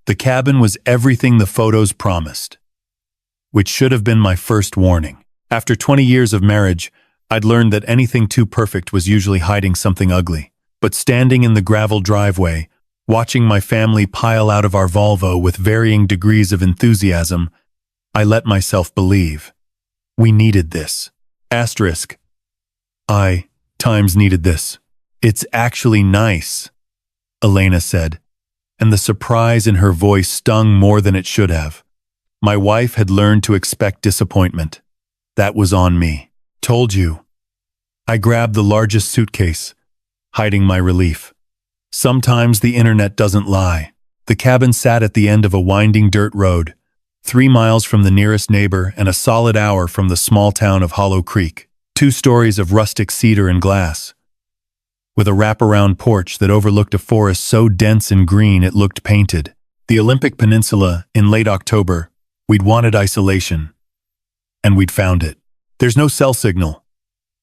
The cabin was everything the photos promised, which should have been my first warning. After 20 years of marriage, I'd learned that anything too perfect was usually hiding something ugly. But standing in the gravel driveway, watching my family pile out of our Volvo with varying degrees of enthusiasm, I let myself believe. We needed this. Asterisk. Times needed this. It's actually nice, Elena said, and the surprise in her voice stung more than it should have. My wife had learned to expect disappointment. That was on me. Told you. I grabbed the largest suitcase, hiding my relief. Sometimes the internet doesn't lie. The cabin sat at the end of a winding dirt road, 3 miles from the nearest neighbor and a solid hour from the small town of Hollow Creek. 2 stories of rustic cedar and glass, with a wraparound porch that overlooked a forest so dense and green it looked painted. The Olympic Peninsula, in late October, we'd wanted isolation, and we'd found it. There's no cell signal,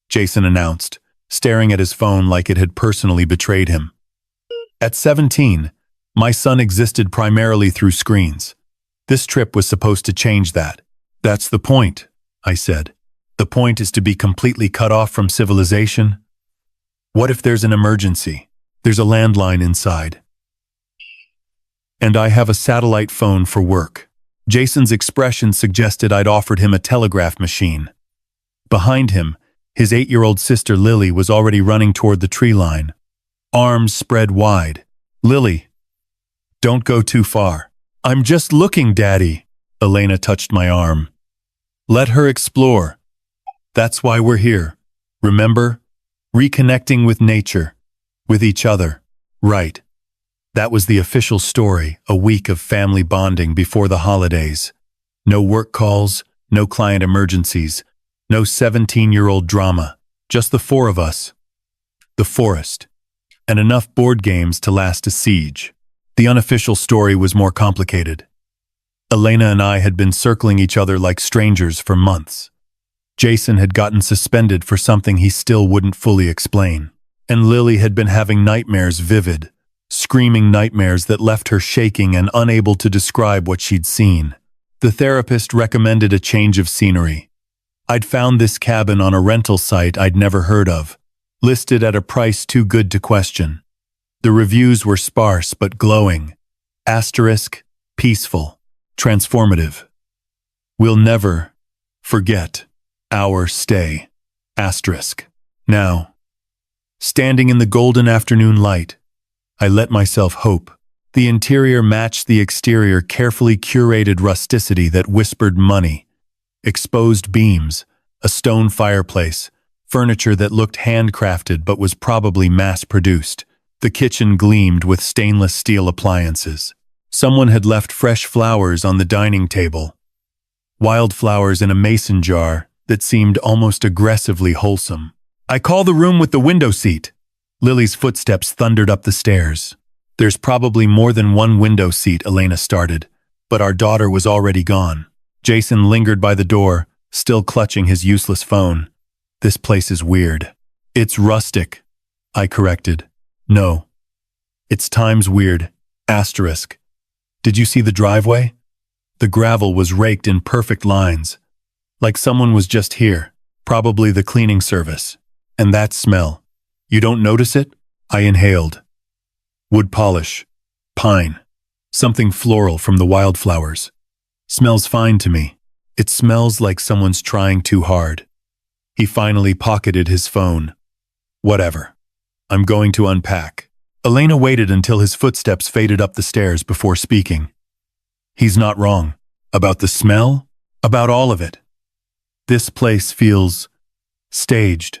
Jason announced, staring at his phone like it had personally betrayed him. At 17, my son existed primarily through screens. This trip was supposed to change that. That's the point, I said. The point is to be completely cut off from civilization. What if there's an emergency? There's a landline inside. And I have a satellite phone for work. Jason's expression suggested I'd offered him a telegraph machine. Behind him, his 8-year-old sister Lily was already running toward the tree line, arms spread wide. Lily, don't go too far. I'm just looking, Daddy. Elena touched my arm. Let her explore. That's why we're here. Remember? Reconnecting with nature, with each other. Right. That was the official story, a week of family bonding before the holidays. No work calls, no client emergencies, no 17-year-old drama, just the 4 of us. The forest. And enough board games to last a siege. The unofficial story was more complicated. Elena and I had been circling each other like strangers for months. Jason had gotten suspended for something he still wouldn't fully explain. And Lily had been having nightmares, vivid, screaming nightmares that left her shaking and unable to describe what she'd seen. The therapist recommended a change of scenery. I'd found this cabin on a rental site I'd never heard of, listed at a price too good to question. The reviews were sparse but glowing. Asterisk, peaceful, transformative. We'll never forget our stay. Asterisk. Now, standing in the golden afternoon light, I let myself hope. The interior matched the exterior, carefully curated rusticity that whispered money. Exposed beams, a stone fireplace, furniture that looked handcrafted but was probably mass-produced. The kitchen gleamed with stainless steel appliances. Someone had left fresh flowers on the dining table. Wildflowers in a mason jar that seemed almost aggressively wholesome. I call the room with the window seat. Lily's footsteps thundered up the stairs. There's probably more than one window seat, Elena started, but our daughter was already gone. Jason lingered by the door, still clutching his useless phone. This place is weird. It's rustic, I corrected. No. It's times weird. Asterisk. Did you see the driveway? The gravel was raked in perfect lines, like someone was just here, probably the cleaning service. And that smell. You don't notice it? I inhaled. Wood polish. Pine. Something floral from the wildflowers. Smells fine to me. It smells like someone's trying too hard. He finally pocketed his phone. Whatever. I'm going to unpack. Elena waited until his footsteps faded up the stairs before speaking. He's not wrong. About the smell? About all of it. This place feels staged,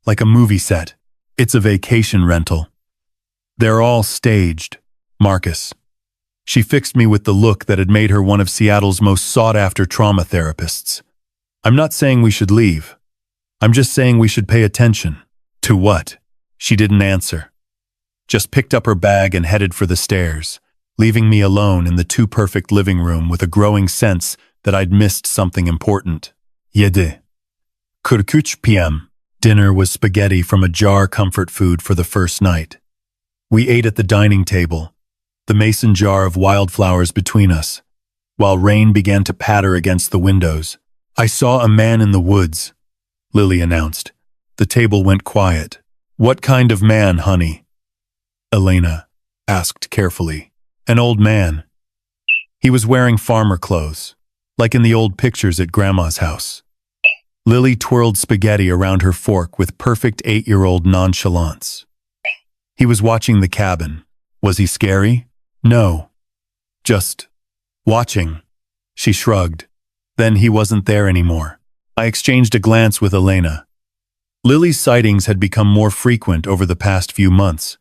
like a movie set. It's a vacation rental. They're all staged, Marcus. She fixed me with the look that had made her one of Seattle's most sought-after trauma therapists. I'm not saying we should leave. I'm just saying we should pay attention. To what? She didn't answer. Just picked up her bag and headed for the stairs, leaving me alone in the too-perfect living room with a growing sense that I'd missed something important. 7. 43 p.m. Dinner was spaghetti from a jar, comfort food for the first night. We ate at the dining table, the mason jar of wildflowers between us, while rain began to patter against the windows. "I saw a man in the woods," Lily announced. The table went quiet. "What kind of man, honey?" Elena asked carefully. "An old man. He was wearing farmer clothes, like in the old pictures at Grandma's house." Lily twirled spaghetti around her fork with perfect 8-year-old nonchalance. "He was watching the cabin. Was he scary?" "No. Just watching." She shrugged. "Then he wasn't there anymore." I exchanged a glance with Elena. Lily's sightings had become more frequent over the past few months,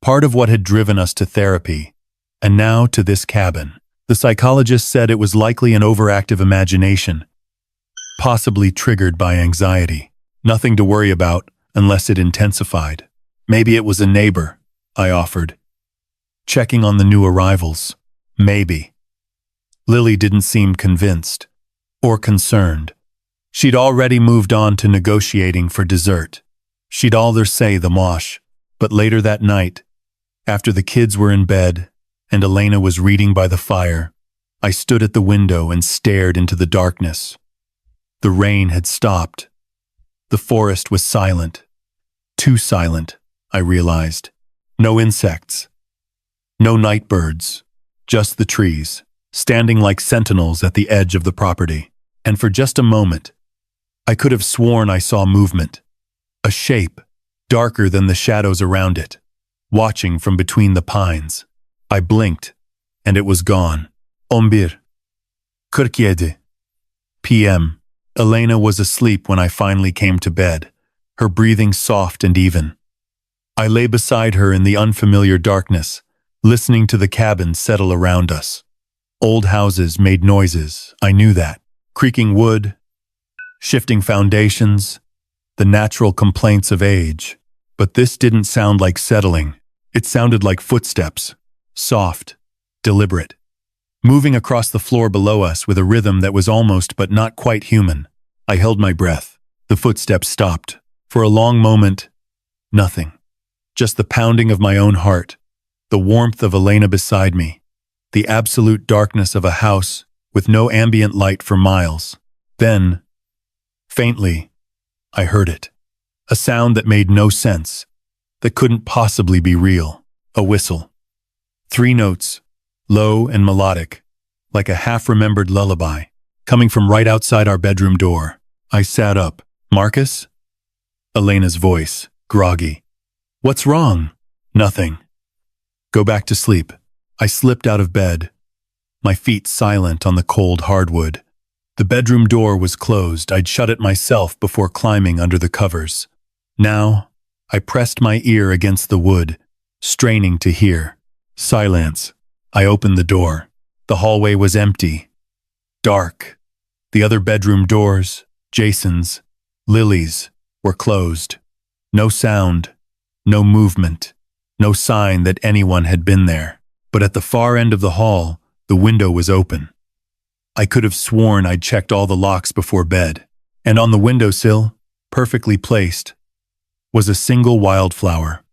part of what had driven us to therapy, and now to this cabin. The psychologist said it was likely an overactive imagination, possibly triggered by anxiety. Nothing to worry about unless it intensified. "Maybe it was a neighbor," I offered. "Checking on the new arrivals." "Maybe." Lily didn't seem convinced or concerned. She'd already moved on to negotiating for dessert. She'd either say the mosh, but later that night, after the kids were in bed and Elena was reading by the fire, I stood at the window and stared into the darkness. The rain had stopped. The forest was silent. Too silent, I realized. No insects. No night birds. Just the trees, standing like sentinels at the edge of the property. And for just a moment, I could have sworn I saw movement. A shape, darker than the shadows around it, watching from between the pines. I blinked, and it was gone. 11:47 p.m. Elena was asleep when I finally came to bed, her breathing soft and even. I lay beside her in the unfamiliar darkness, listening to the cabin settle around us. Old houses made noises, I knew that. Creaking wood, shifting foundations, the natural complaints of age. But this didn't sound like settling. It sounded like footsteps, soft, deliberate, moving across the floor below us with a rhythm that was almost but not quite human. I held my breath. The footsteps stopped. For a long moment, nothing. Just the pounding of my own heart, the warmth of Elena beside me, the absolute darkness of a house with no ambient light for miles. Then, faintly, I heard it. A sound that made no sense, that couldn't possibly be real. A whistle. 3 notes, low and melodic, like a half-remembered lullaby, coming from right outside our bedroom door. I sat up. "Marcus?" Elena's voice, groggy. "What's wrong?" "Nothing." "Go back to sleep." I slipped out of bed, my feet silent on the cold hardwood. The bedroom door was closed. I'd shut it myself before climbing under the covers. Now, I pressed my ear against the wood, straining to hear. Silence. I opened the door. The hallway was empty. Dark. The other bedroom doors, Jason's, Lily's, were closed. No sound, no movement, no sign that anyone had been there. But at the far end of the hall, the window was open. I could have sworn I'd checked all the locks before bed. And on the windowsill, perfectly placed, was a single wildflower.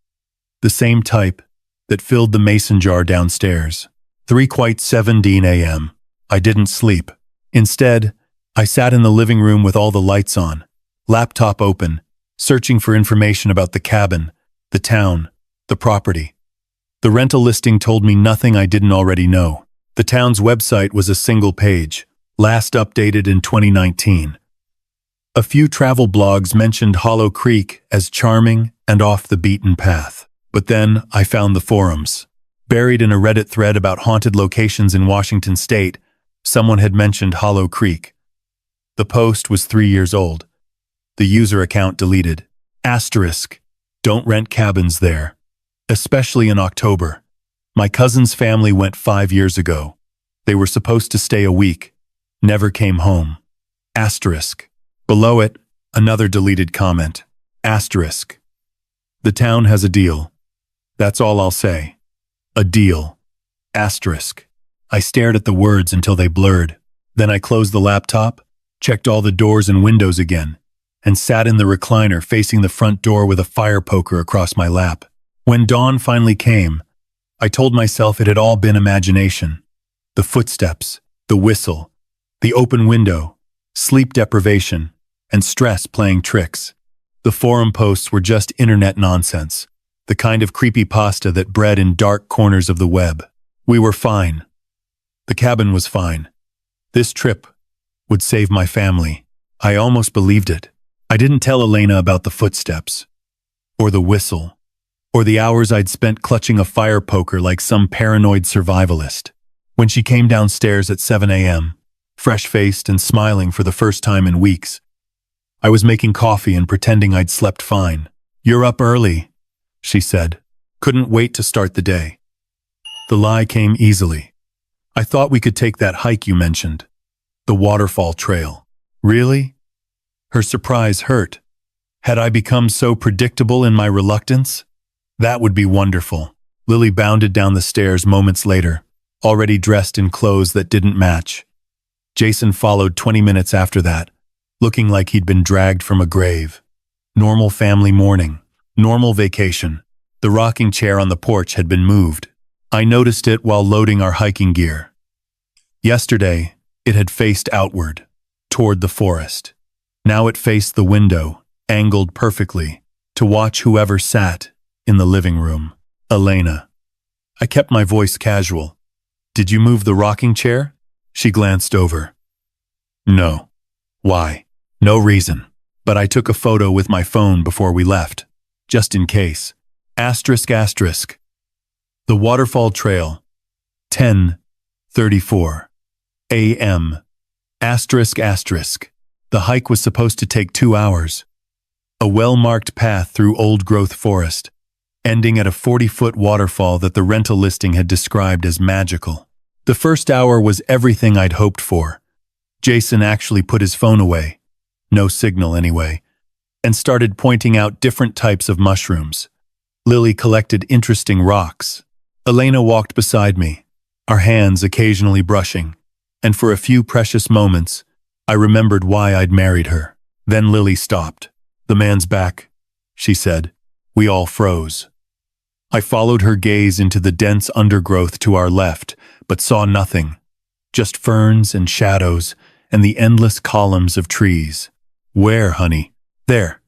The same type that filled the mason jar downstairs. 3:17 a.m. I didn't sleep. Instead, I sat in the living room with all the lights on, laptop open, searching for information about the cabin, the town, the property. The rental listing told me nothing I didn't already know. The town's website was a single page, last updated in 2019. A few travel blogs mentioned Hollow Creek as charming and off the beaten path. But then I found the forums. Buried in a Reddit thread about haunted locations in Washington state, someone had mentioned Hollow Creek. The post was 3 years old. The user account deleted. Asterisk. Don't rent cabins there. Especially in October. My cousin's family went 5 years ago. They were supposed to stay a week. Never came home. Asterisk. Below it, another deleted comment. Asterisk. The town has a deal. That's all I'll say. A deal. Asterisk. I stared at the words until they blurred. Then I closed the laptop, checked all the doors and windows again, and sat in the recliner facing the front door with a fire poker across my lap. When dawn finally came, I told myself it had all been imagination. The footsteps, the whistle, the open window, sleep deprivation, and stress playing tricks. The forum posts were just internet nonsense, the kind of creepypasta that bred in dark corners of the web. We were fine. The cabin was fine. This trip would save my family. I almost believed it. I didn't tell Elena about the footsteps, or the whistle, or the hours I'd spent clutching a fire poker like some paranoid survivalist. When she came downstairs at 7 a.m., fresh-faced and smiling for the first time in weeks, I was making coffee and pretending I'd slept fine. "You're up early," she said. "Couldn't wait to start the day." The lie came easily. "I thought we could take that hike you mentioned. The waterfall trail." "Really?" Her surprise hurt. Had I become so predictable in my reluctance? That would be wonderful. Lily bounded down the stairs moments later, already dressed in clothes that didn't match. Jason followed 20 minutes after that, looking like he'd been dragged from a grave. Normal family morning, normal vacation. The rocking chair on the porch had been moved. I noticed it while loading our hiking gear. Yesterday, it had faced outward, toward the forest. Now it faced the window, angled perfectly, to watch whoever sat in the living room. Elena. I kept my voice casual. "Did you move the rocking chair?" She glanced over. "No." "Why?" "No reason. But I took a photo with my phone before we left. Just in case. ***. The waterfall trail. 10:34 a.m. ***. The hike was supposed to take 2 hours. A well-marked path through old-growth forest, ending at a 40-foot waterfall that the rental listing had described as magical. The first hour was everything I'd hoped for. Jason actually put his phone away, no signal anyway, and started pointing out different types of mushrooms. Lily collected interesting rocks. Elena walked beside me, our hands occasionally brushing, and for a few precious moments, I remembered why I'd married her. Then Lily stopped. "The man's back," she said. We all froze. I followed her gaze into the dense undergrowth to our left, but saw nothing. Just ferns and shadows and the endless columns of trees. "Where, honey?" "There."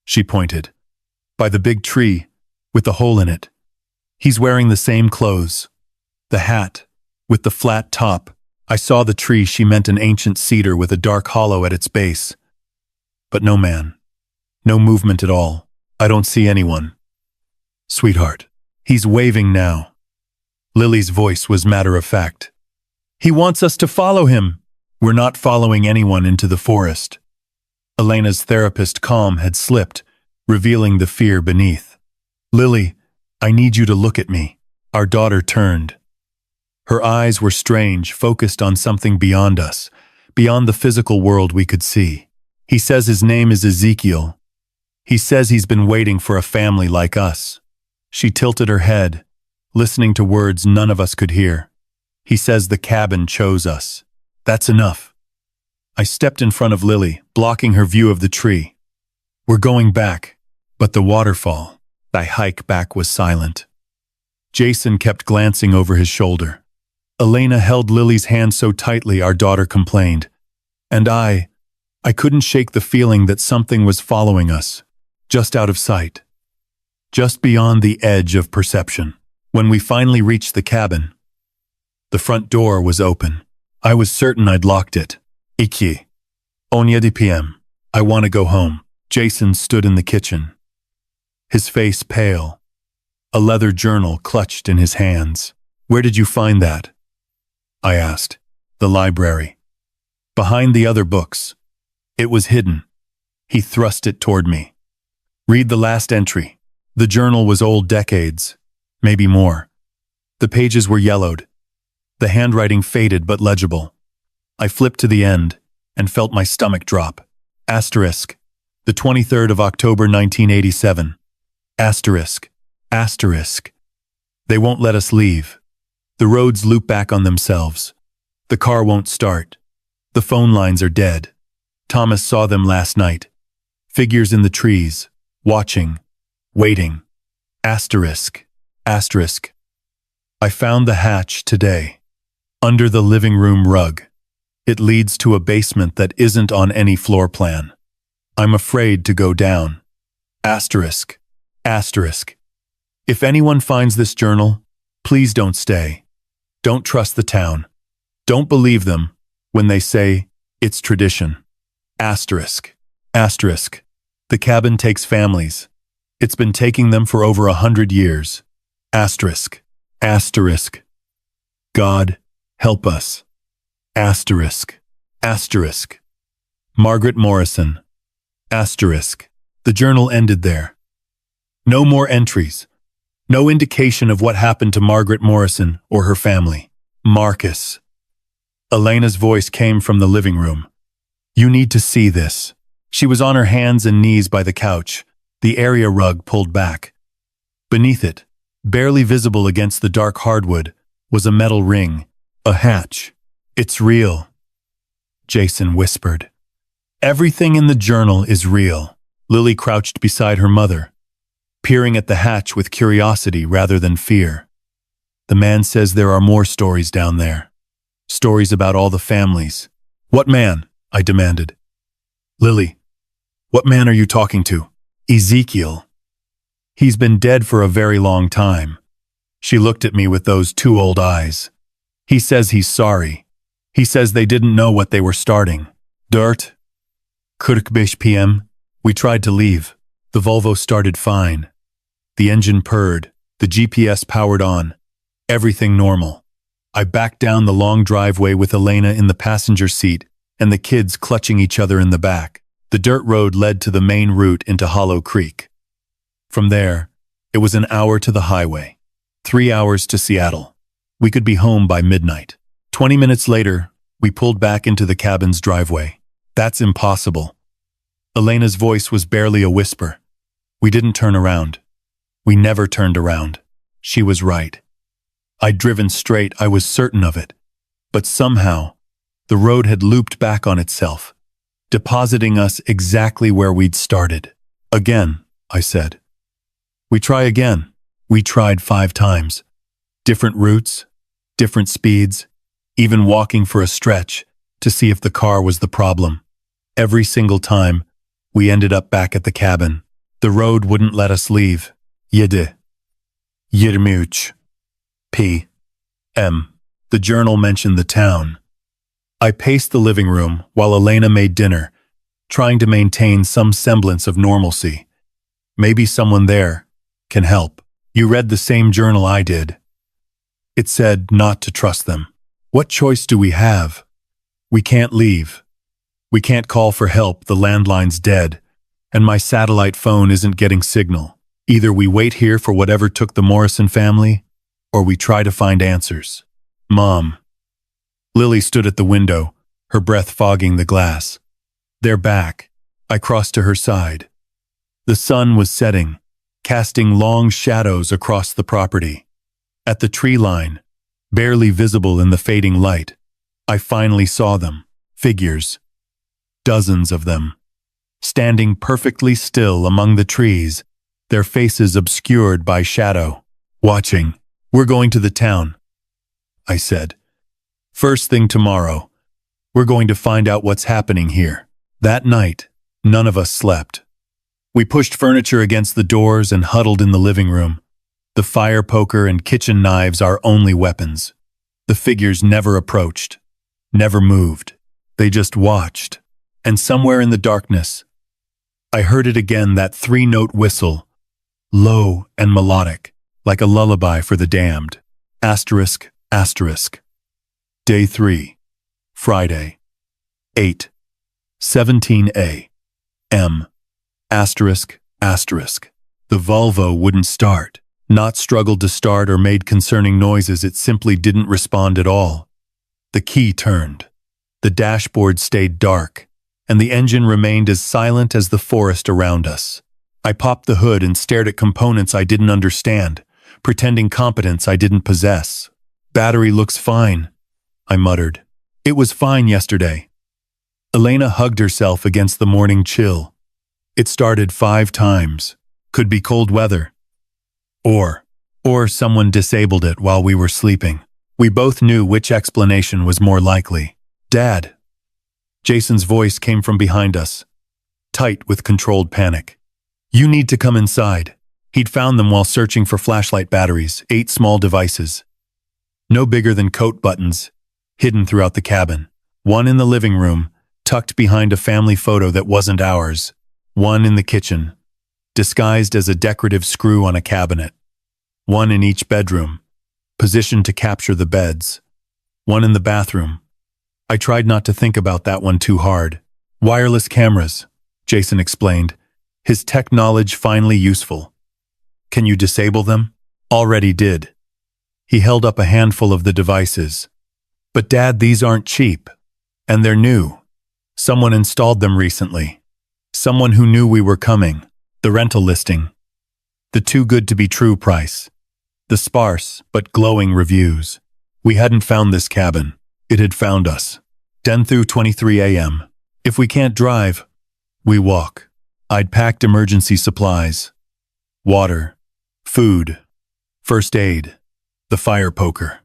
She pointed. "By the big tree, with the hole in it. He's wearing the same clothes. The hat, with the flat top." I saw the tree. She meant an ancient cedar with a dark hollow at its base. But no man. No movement at all. "I don't see anyone." "Sweetheart, he's waving now." Lily's voice was matter-of-fact. "He wants us to follow him." "We're not following anyone into the forest." Elena's therapist calm had slipped, revealing the fear beneath. "Lily, I need you to look at me." Our daughter turned. Her eyes were strange, focused on something beyond us, beyond the physical world we could see. "He says his name is Ezekiel. He says he's been waiting for a family like us." She tilted her head, listening to words none of us could hear. "He says the cabin chose us. That's enough." I stepped in front of Lily, blocking her view of the tree. "We're going back." But the waterfall, the hike back, was silent. Jason kept glancing over his shoulder. Elena held Lily's hand so tightly our daughter complained. And I couldn't shake the feeling that something was following us, just out of sight, just beyond the edge of perception. When we finally reached the cabin, the front door was open. I was certain I'd locked it. "Iki. Onya di PM. I want to go home." Jason stood in the kitchen, his face pale, a leather journal clutched in his hands. "Where did you find that?" I asked. "The library. Behind the other books. It was hidden." He thrust it toward me. "Read the last entry." The journal was old decades, maybe more. The pages were yellowed, the handwriting faded but legible. I flipped to the end and felt my stomach drop. Asterisk. The 23rd of October 1987. Asterisk. Asterisk. They won't let us leave. The roads loop back on themselves. The car won't start. The phone lines are dead. Thomas saw them last night. Figures in the trees, watching, waiting. Asterisk. Asterisk. I found the hatch today, under the living room rug. It leads to a basement that isn't on any floor plan. I'm afraid to go down. Asterisk. Asterisk. If anyone finds this journal, please don't stay. Don't trust the town. Don't believe them when they say it's tradition. Asterisk. Asterisk. The cabin takes families. It's been taking them for over 100 years. Asterisk. Asterisk. God, help us. Asterisk. Asterisk. Margaret Morrison. Asterisk. The journal ended there. No more entries. No indication of what happened to Margaret Morrison or her family. Marcus. Elena's voice came from the living room. You need to see this. She was on her hands and knees by the couch, the area rug pulled back. Beneath it, barely visible against the dark hardwood, was a metal ring, a hatch. It's real, Jason whispered. Everything in the journal is real. Lily crouched beside her mother, peering at the hatch with curiosity rather than fear. The man says there are more stories down there. Stories about all the families. What man? I demanded. Lily, what man are you talking to? Ezekiel. He's been dead for a very long time. She looked at me with those two old eyes. He says he's sorry. He says they didn't know what they were starting. Dirt. 45 p.m. We tried to leave. The Volvo started fine. The engine purred. The GPS powered on. Everything normal. I backed down the long driveway with Elena in the passenger seat and the kids clutching each other in the back. The dirt road led to the main route into Hollow Creek. From there, it was an hour to the highway. 3 hours to Seattle. We could be home by midnight. 20 minutes later, we pulled back into the cabin's driveway. That's impossible. Elena's voice was barely a whisper. We didn't turn around. We never turned around. She was right. I'd driven straight, I was certain of it. But somehow, the road had looped back on itself, depositing us exactly where we'd started. Again, I said. We try again. We tried 5 times. Different routes, different speeds, even walking for a stretch to see if the car was the problem. Every single time, we ended up back at the cabin. The road wouldn't let us leave. Yedi. Yirmiuch. P.M. The journal mentioned the town. I paced the living room while Elena made dinner, trying to maintain some semblance of normalcy. Maybe someone there can help. You read the same journal I did. It said not to trust them. What choice do we have? We can't leave. We can't call for help, the landline's dead, and my satellite phone isn't getting signal. Either we wait here for whatever took the Morrison family, or we try to find answers. Mom. Lily stood at the window, her breath fogging the glass. They're back. I crossed to her side. The sun was setting, casting long shadows across the property. At the tree line, barely visible in the fading light, I finally saw them. Figures. Dozens of them. Standing perfectly still among the trees, their faces obscured by shadow. Watching. We're going to the town, I said. First thing tomorrow, we're going to find out what's happening here. That night, none of us slept. We pushed furniture against the doors and huddled in the living room. The fire poker and kitchen knives our only weapons. The figures never approached, never moved. They just watched. And somewhere in the darkness, I heard it again, that 3-note whistle, low and melodic, like a lullaby for the damned. Asterisk, asterisk. Day 3, Friday, 8:17 a.m. Asterisk, asterisk. The Volvo wouldn't start. Not struggled to start or made concerning noises, it simply didn't respond at all. The key turned. The dashboard stayed dark, and the engine remained as silent as the forest around us. I popped the hood and stared at components I didn't understand, pretending competence I didn't possess. Battery looks fine, I muttered. It was fine yesterday. Elena hugged herself against the morning chill. It started 5 times. Could be cold weather. Or Or someone disabled it while we were sleeping. We both knew which explanation was more likely. Dad. Jason's voice came from behind us, tight with controlled panic. You need to come inside. He'd found them while searching for flashlight batteries, 8 small devices. No bigger than coat buttons, hidden throughout the cabin. One in the living room, tucked behind a family photo that wasn't ours. One in the kitchen, disguised as a decorative screw on a cabinet. One in each bedroom, positioned to capture the beds. One in the bathroom. I tried not to think about that one too hard. Wireless cameras, Jason explained, his tech knowledge finally useful. Can you disable them? Already did. He held up a handful of the devices. But Dad, these aren't cheap. And they're new. Someone installed them recently. Someone who knew we were coming. The rental listing. The too good to be true price. The sparse but glowing reviews. We hadn't found this cabin. It had found us. 10 through 23 a.m. If we can't drive, we walk. I'd packed emergency supplies. Water, food, first aid, the fire poker.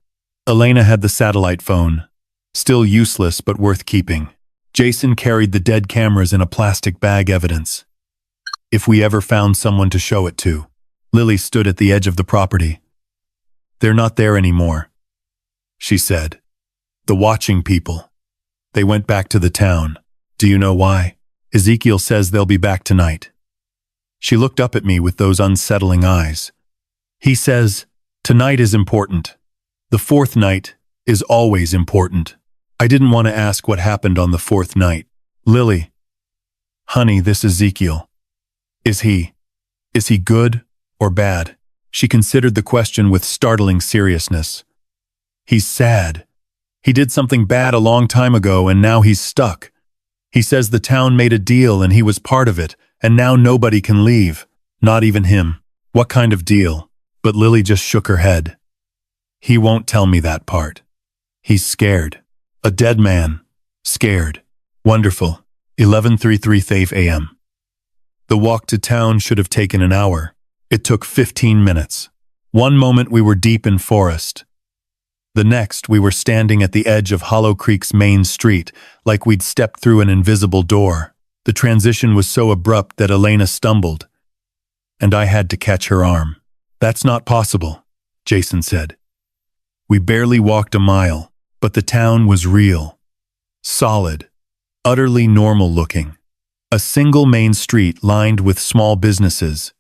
Elena had the satellite phone, still useless but worth keeping. Jason carried the dead cameras in a plastic bag evidence. If we ever found someone to show it to. Lily stood at the edge of the property. They're not there anymore, she said. The watching people. They went back to the town. Do you know why? Ezekiel says they'll be back tonight. She looked up at me with those unsettling eyes. He says, tonight is important. The 4th night is always important. I didn't want to ask what happened on the 4th night. Lily. Honey, this Ezekiel. Is he good or bad? She considered the question with startling seriousness. He's sad. He did something bad a long time ago and now he's stuck. He says the town made a deal and he was part of it, and now nobody can leave, not even him. What kind of deal? But Lily just shook her head. He won't tell me that part. He's scared. A dead man. Scared. Wonderful. 11:33 a.m. The walk to town should have taken an hour. It took 15 minutes. One moment we were deep in forest. The next we were standing at the edge of Hollow Creek's main street, like we'd stepped through an invisible door. The transition was so abrupt that Elena stumbled, and I had to catch her arm. That's not possible, Jason said. We barely walked a mile, but the town was real. Solid. Utterly normal looking. A single main street lined with small businesses.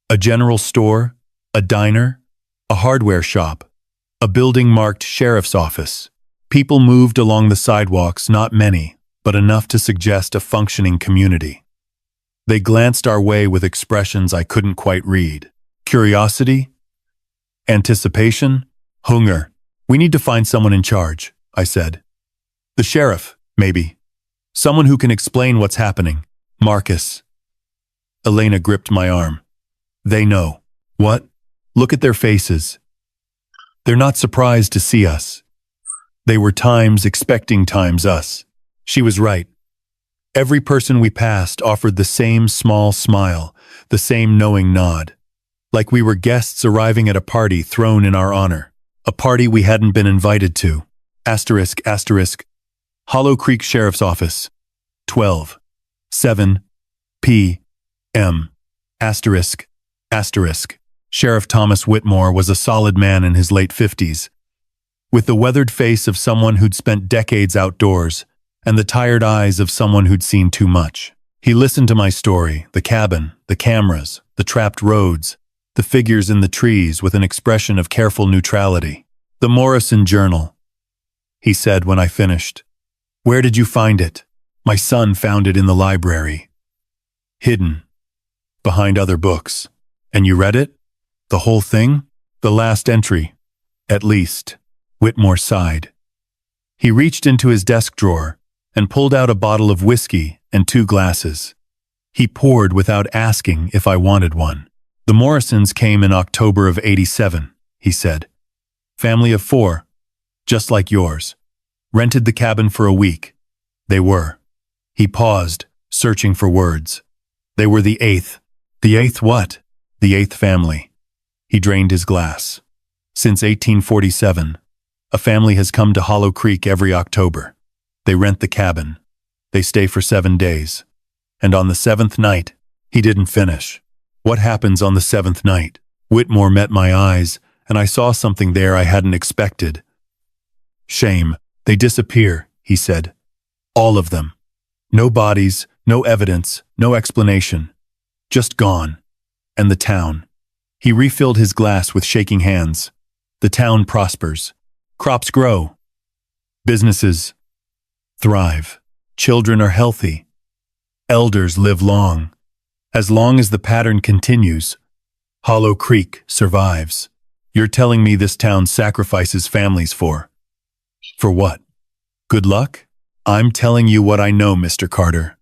A general store, a diner, a hardware shop, a building marked sheriff's office. People moved along the sidewalks, not many, but enough to suggest a functioning community. They glanced our way with expressions I couldn't quite read. Curiosity? Anticipation? Hunger. We need to find someone in charge, I said. The sheriff, maybe. Someone who can explain what's happening. Marcus. Elena gripped my arm. They know. What? Look at their faces. They're not surprised to see us. They were times expecting times us. She was right. Every person we passed offered the same small smile, the same knowing nod. Like we were guests arriving at a party thrown in our honor. A party we hadn't been invited to. Asterisk, asterisk. Hollow Creek Sheriff's Office. 12:07 p.m. Asterisk, asterisk. Sheriff Thomas Whitmore was a solid man in his late 50s, with the weathered face of someone who'd spent decades outdoors and the tired eyes of someone who'd seen too much. He listened to my story, the cabin, the cameras, the trapped roads, the figures in the trees with an expression of careful neutrality. The Morrison Journal, he said when I finished. Where did you find it? My son found it in the library. Hidden. Behind other books. And you read it? The whole thing? The last entry. At least. Whitmore sighed. He reached into his desk drawer and pulled out a bottle of whiskey and 2 glasses. He poured without asking if I wanted one. The Morrisons came in October of '87, he said. Family of 4, just like yours. Rented the cabin for a week. They were. He paused, searching for words. They were the 8th. The 8th what? The 8th family. He drained his glass. Since 1847, a family has come to Hollow Creek every October. They rent the cabin. They stay for 7 days. And on the 7th night, he didn't finish. What happens on the 7th night? Whitmore met my eyes, and I saw something there I hadn't expected. Shame. They disappear, he said. All of them. No bodies, no evidence, no explanation. Just gone. And the town. He refilled his glass with shaking hands. The town prospers. Crops grow. Businesses thrive. Children are healthy. Elders live long. As long as the pattern continues, Hollow Creek survives. You're telling me this town sacrifices families for what? Good luck? I'm telling you what I know, Mr. Carter.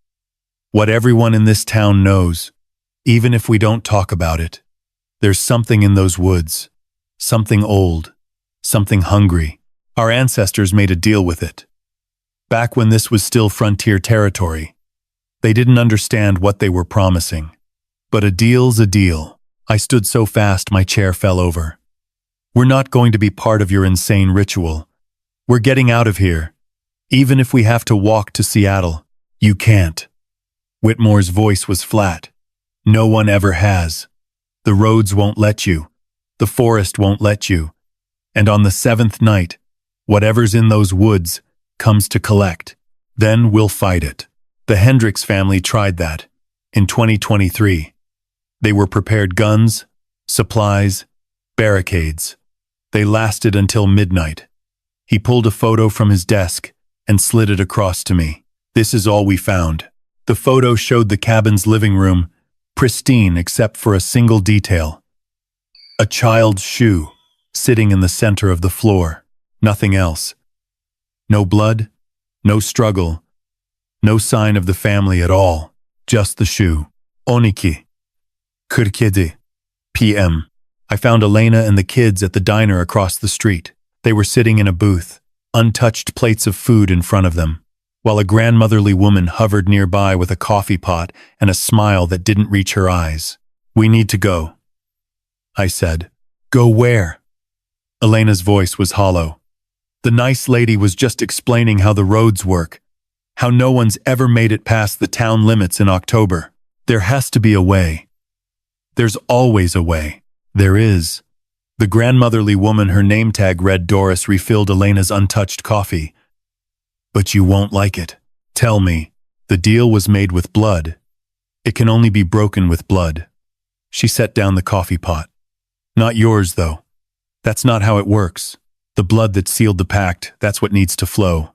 What everyone in this town knows, even if we don't talk about it. There's something in those woods. Something old. Something hungry. Our ancestors made a deal with it. Back when this was still frontier territory. They didn't understand what they were promising. But a deal's a deal. I stood so fast my chair fell over. We're not going to be part of your insane ritual. We're getting out of here. Even if we have to walk to Seattle, you can't. Whitmore's voice was flat. No one ever has. The roads won't let you. The forest won't let you. And on the 7th night, whatever's in those woods comes to collect. Then we'll fight it. The Hendricks family tried that. In 2023. They were prepared guns, supplies, barricades. They lasted until midnight. He pulled a photo from his desk and slid it across to me. This is all we found. The photo showed the cabin's living room, pristine except for a single detail. A child's shoe, sitting in the center of the floor. Nothing else. No blood, no struggle, no sign of the family at all. Just the shoe. 12. 47 p.m. I found Elena and the kids at the diner across the street. They were sitting in a booth, untouched plates of food in front of them, while a grandmotherly woman hovered nearby with a coffee pot and a smile that didn't reach her eyes. We need to go, I said. Go where? Elena's voice was hollow. The nice lady was just explaining how the roads work, how no one's ever made it past the town limits in October. There has to be a way. There's always a way. There is. The grandmotherly woman, her name tag read Doris, refilled Elena's untouched coffee. But you won't like it. Tell me, the deal was made with blood. It can only be broken with blood. She set down the coffee pot. Not yours, though. That's not how it works. The blood that sealed the pact, that's what needs to flow.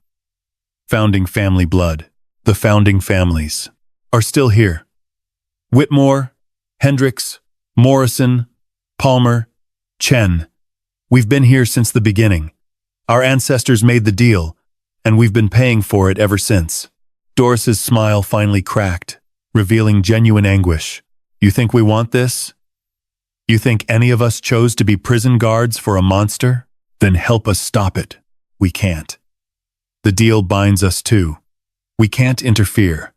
Founding family blood. The founding families are still here. Whitmore, Hendricks, Morrison, Palmer, Chen. We've been here since the beginning. Our ancestors made the deal, and we've been paying for it ever since. Doris's smile finally cracked, revealing genuine anguish. You think we want this? You think any of us chose to be prison guards for a monster? Then help us stop it. We can't. The deal binds us too. We can't interfere.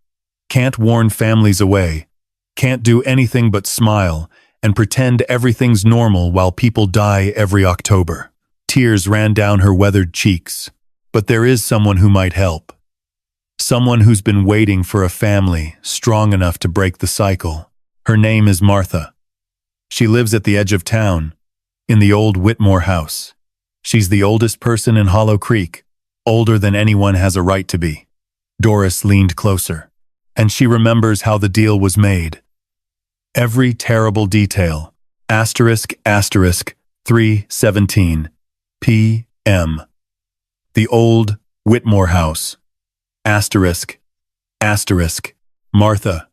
Can't warn families away. Can't do anything but smile and pretend everything's normal while people die every October. Tears ran down her weathered cheeks. But there is someone who might help. Someone who's been waiting for a family strong enough to break the cycle. Her name is Martha. She lives at the edge of town, in the old Whitmore house. She's the oldest person in Hollow Creek, older than anyone has a right to be. Doris leaned closer, and she remembers how the deal was made. Every terrible detail. Asterisk, asterisk, 3:17 p.m. The old Whitmore house. Asterisk, asterisk. Martha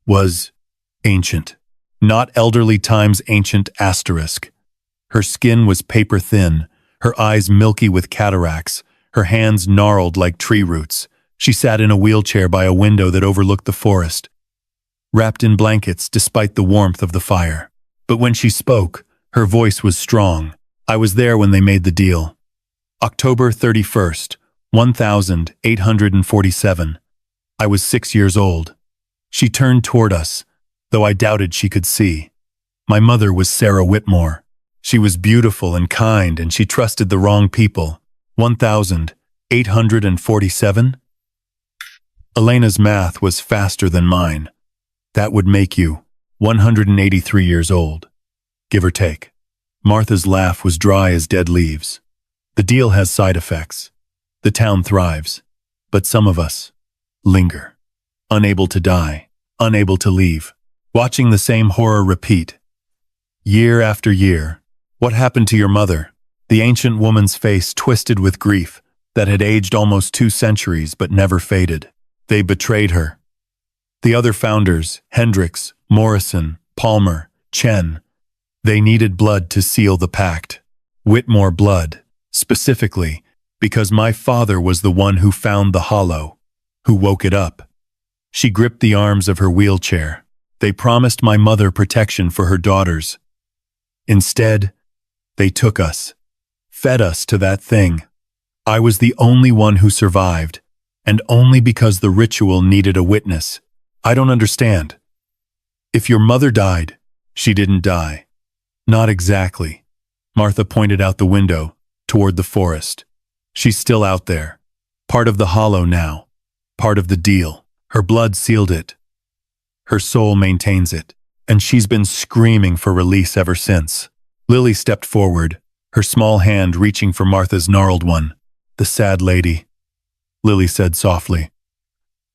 was ancient. Not elderly times ancient asterisk. Her skin was paper thin, her eyes milky with cataracts, her hands gnarled like tree roots. She sat in a wheelchair by a window that overlooked the forest, wrapped in blankets despite the warmth of the fire. But when she spoke, her voice was strong. I was there when they made the deal. October 31st, 1847. I was 6 years old. She turned toward us, though I doubted she could see. My mother was Sarah Whitmore. She was beautiful and kind, and she trusted the wrong people. 1,847? Elena's math was faster than mine. That would make you 183 years old, give or take. Martha's laugh was dry as dead leaves. The deal has side effects. The town thrives, but some of us linger, unable to die, unable to leave, watching the same horror repeat. Year after year. What happened to your mother? The ancient woman's face twisted with grief that had aged almost 2 centuries but never faded. They betrayed her. The other founders, Hendricks, Morrison, Palmer, Chen, they needed blood to seal the pact. Whitmore blood, specifically, because my father was the one who found the hollow, who woke it up. She gripped the arms of her wheelchair. They promised my mother protection for her daughters. Instead, they took us, fed us to that thing. I was the only one who survived, and only because the ritual needed a witness. I don't understand. If your mother died, she didn't die. Not exactly. Martha pointed out the window, toward the forest. She's still out there. Part of the hollow now. Part of the deal. Her blood sealed it. Her soul maintains it. And she's been screaming for release ever since. Lily stepped forward, her small hand reaching for Martha's gnarled one. The sad lady. Lily said softly.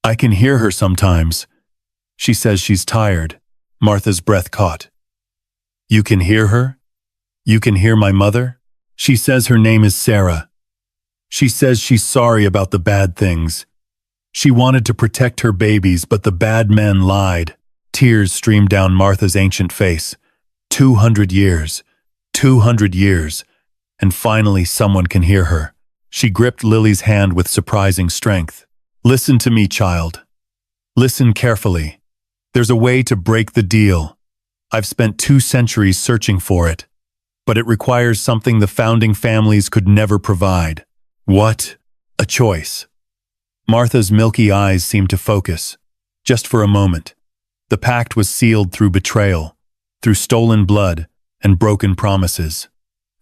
I can hear her sometimes. She says she's tired. Martha's breath caught. You can hear her? You can hear my mother? She says her name is Sarah. She says she's sorry about the bad things. She wanted to protect her babies, but the bad men lied. Tears streamed down Martha's ancient face. 200 years. 200 years. And finally someone can hear her. She gripped Lily's hand with surprising strength. Listen to me, child. Listen carefully. There's a way to break the deal. I've spent 2 centuries searching for it. But it requires something the founding families could never provide. What? A choice. Martha's milky eyes seemed to focus. Just for a moment. The pact was sealed through betrayal, through stolen blood, and broken promises.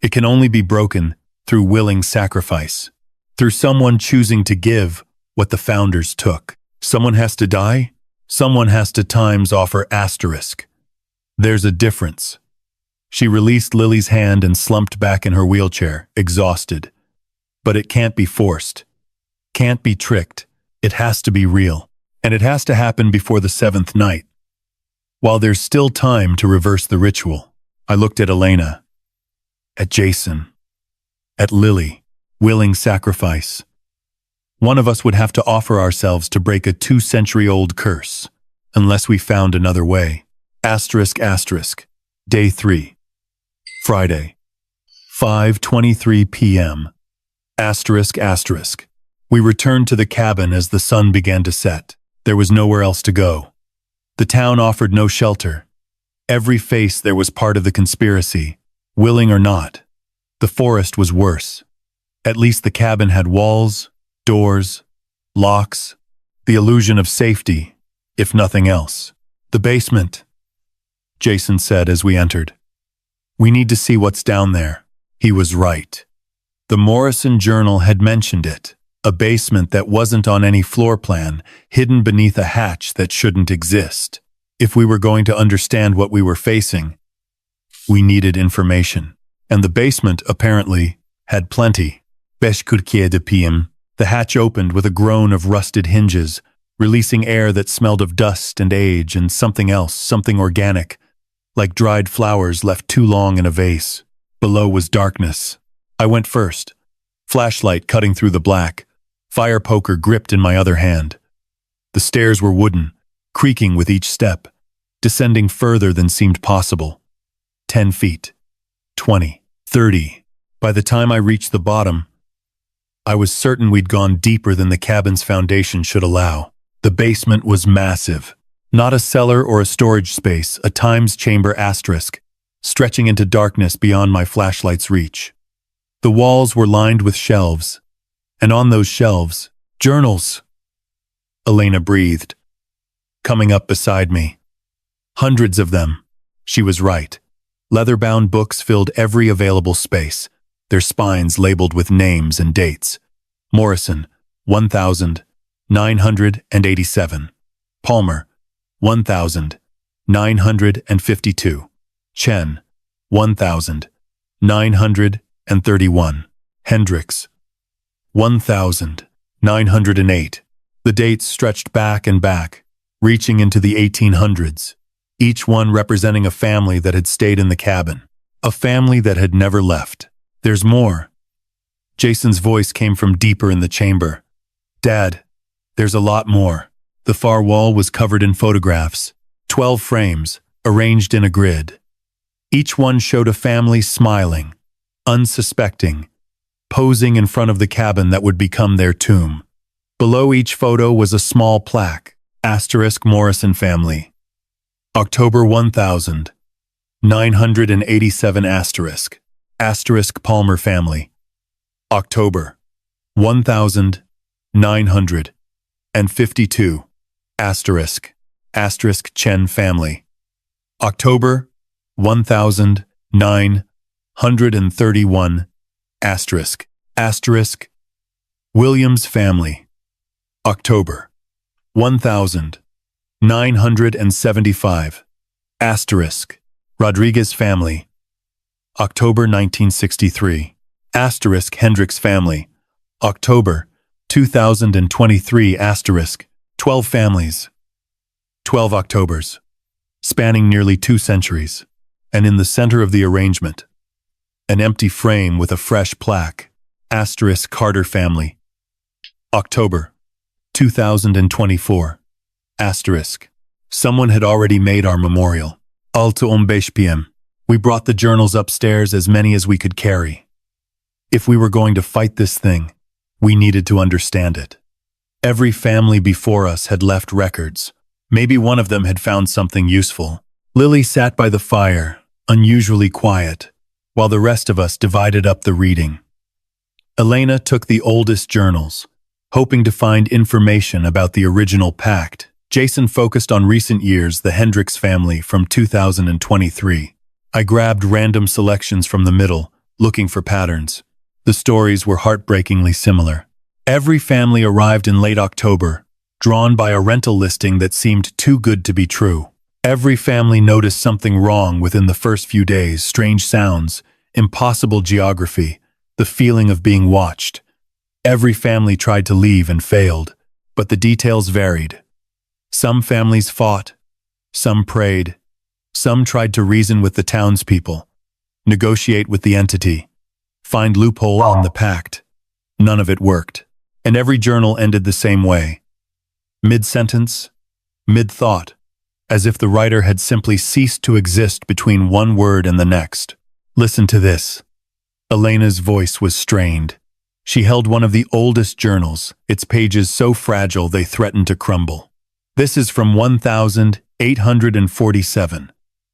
It can only be broken through willing sacrifice, through someone choosing to give what the founders took. Someone has to die, someone has to times offer asterisk. There's a difference. She released Lily's hand and slumped back in her wheelchair, exhausted. But it can't be forced, can't be tricked. It has to be real, and it has to happen before the 7th night. While there's still time to reverse the ritual, I looked at Elena, at Jason, at Lily, willing sacrifice. One of us would have to offer ourselves to break a 2-century-old curse, unless we found another way. Asterisk, asterisk. Day 3. Friday. 5:23 p.m. Asterisk, asterisk. We returned to the cabin as the sun began to set. There was nowhere else to go. The town offered no shelter. Every face there was part of the conspiracy, willing or not. The forest was worse. At least the cabin had walls, doors, locks, the illusion of safety, if nothing else. The basement, Jason said as we entered. We need to see what's down there. He was right. The Morrison Journal had mentioned it. A basement that wasn't on any floor plan, hidden beneath a hatch that shouldn't exist. If we were going to understand what we were facing, we needed information. And the basement, apparently, had plenty. Beşkürkiye de PM. The hatch opened with a groan of rusted hinges, releasing air that smelled of dust and age and something else, something organic, like dried flowers left too long in a vase. Below was darkness. I went first, flashlight cutting through the black, fire poker gripped in my other hand. The stairs were wooden, creaking with each step, descending further than seemed possible. 10 feet, 20, 30. By the time I reached the bottom, I was certain we'd gone deeper than the cabin's foundation should allow. The basement was massive. Not a cellar or a storage space, a times chamber asterisk, stretching into darkness beyond my flashlight's reach. The walls were lined with shelves, and on those shelves, journals. Elena breathed, coming up beside me. Hundreds of them, She was right. Leather-bound books filled every available space, their spines labeled with names and dates. Morrison, 1987. Palmer, 1952. Chen, 1931. Hendricks, 1908. The dates stretched back and back, reaching into the 1800s, each one representing a family that had stayed in the cabin, a family that had never left. There's more. Jason's voice came from deeper in the chamber. Dad, there's a lot more. The far wall was covered in photographs, 12 frames, arranged in a grid. Each one showed a family smiling, unsuspecting, posing in front of the cabin that would become their tomb. Below each photo was a small plaque, * Morrison family. October 1987 * Palmer family. October 1952 * Chen family. October 1931 * Williams family. October 1975 * Rodriguez family. October 1963 * Hendricks family. October 2023 * 12 families. 12 Octobers, spanning nearly 2 centuries, and in the center of the arrangement, an empty frame with a fresh plaque, * Carter family. October 2024 * Someone had already made our memorial. Alto PM. We brought the journals upstairs, as many as we could carry. If we were going to fight this thing, we needed to understand it. Every family before us had left records. Maybe one of them had found something useful. Lily sat by the fire, unusually quiet, while the rest of us divided up the reading. Elena took the oldest journals, hoping to find information about the original pact. Jason focused on recent years, the Hendricks family from 2023. I grabbed random selections from the middle, looking for patterns. The stories were heartbreakingly similar. Every family arrived in late October, drawn by a rental listing that seemed too good to be true. Every family noticed something wrong within the first few days: strange sounds, impossible geography, the feeling of being watched. Every family tried to leave and failed, but the details varied. Some families fought, some prayed, some tried to reason with the townspeople, negotiate with the entity, find loophole in the pact. None of it worked, and every journal ended the same way. Mid-sentence, mid-thought, as if the writer had simply ceased to exist between one word and the next. Listen to this. Elena's voice was strained. She held one of the oldest journals, its pages so fragile they threatened to crumble. This is from 1847,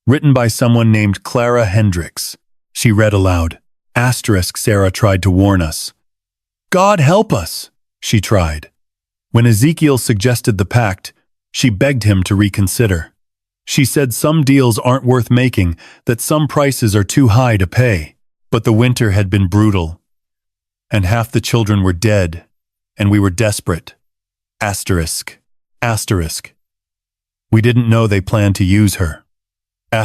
written by someone named Clara Hendricks. She read aloud. * Sarah tried to warn us. God help us, she tried. When Ezekiel suggested the pact, she begged him to reconsider. She said some deals aren't worth making, that some prices are too high to pay. But the winter had been brutal, and half the children were dead, and we were desperate. ****. We didn't know they planned to use her. ****.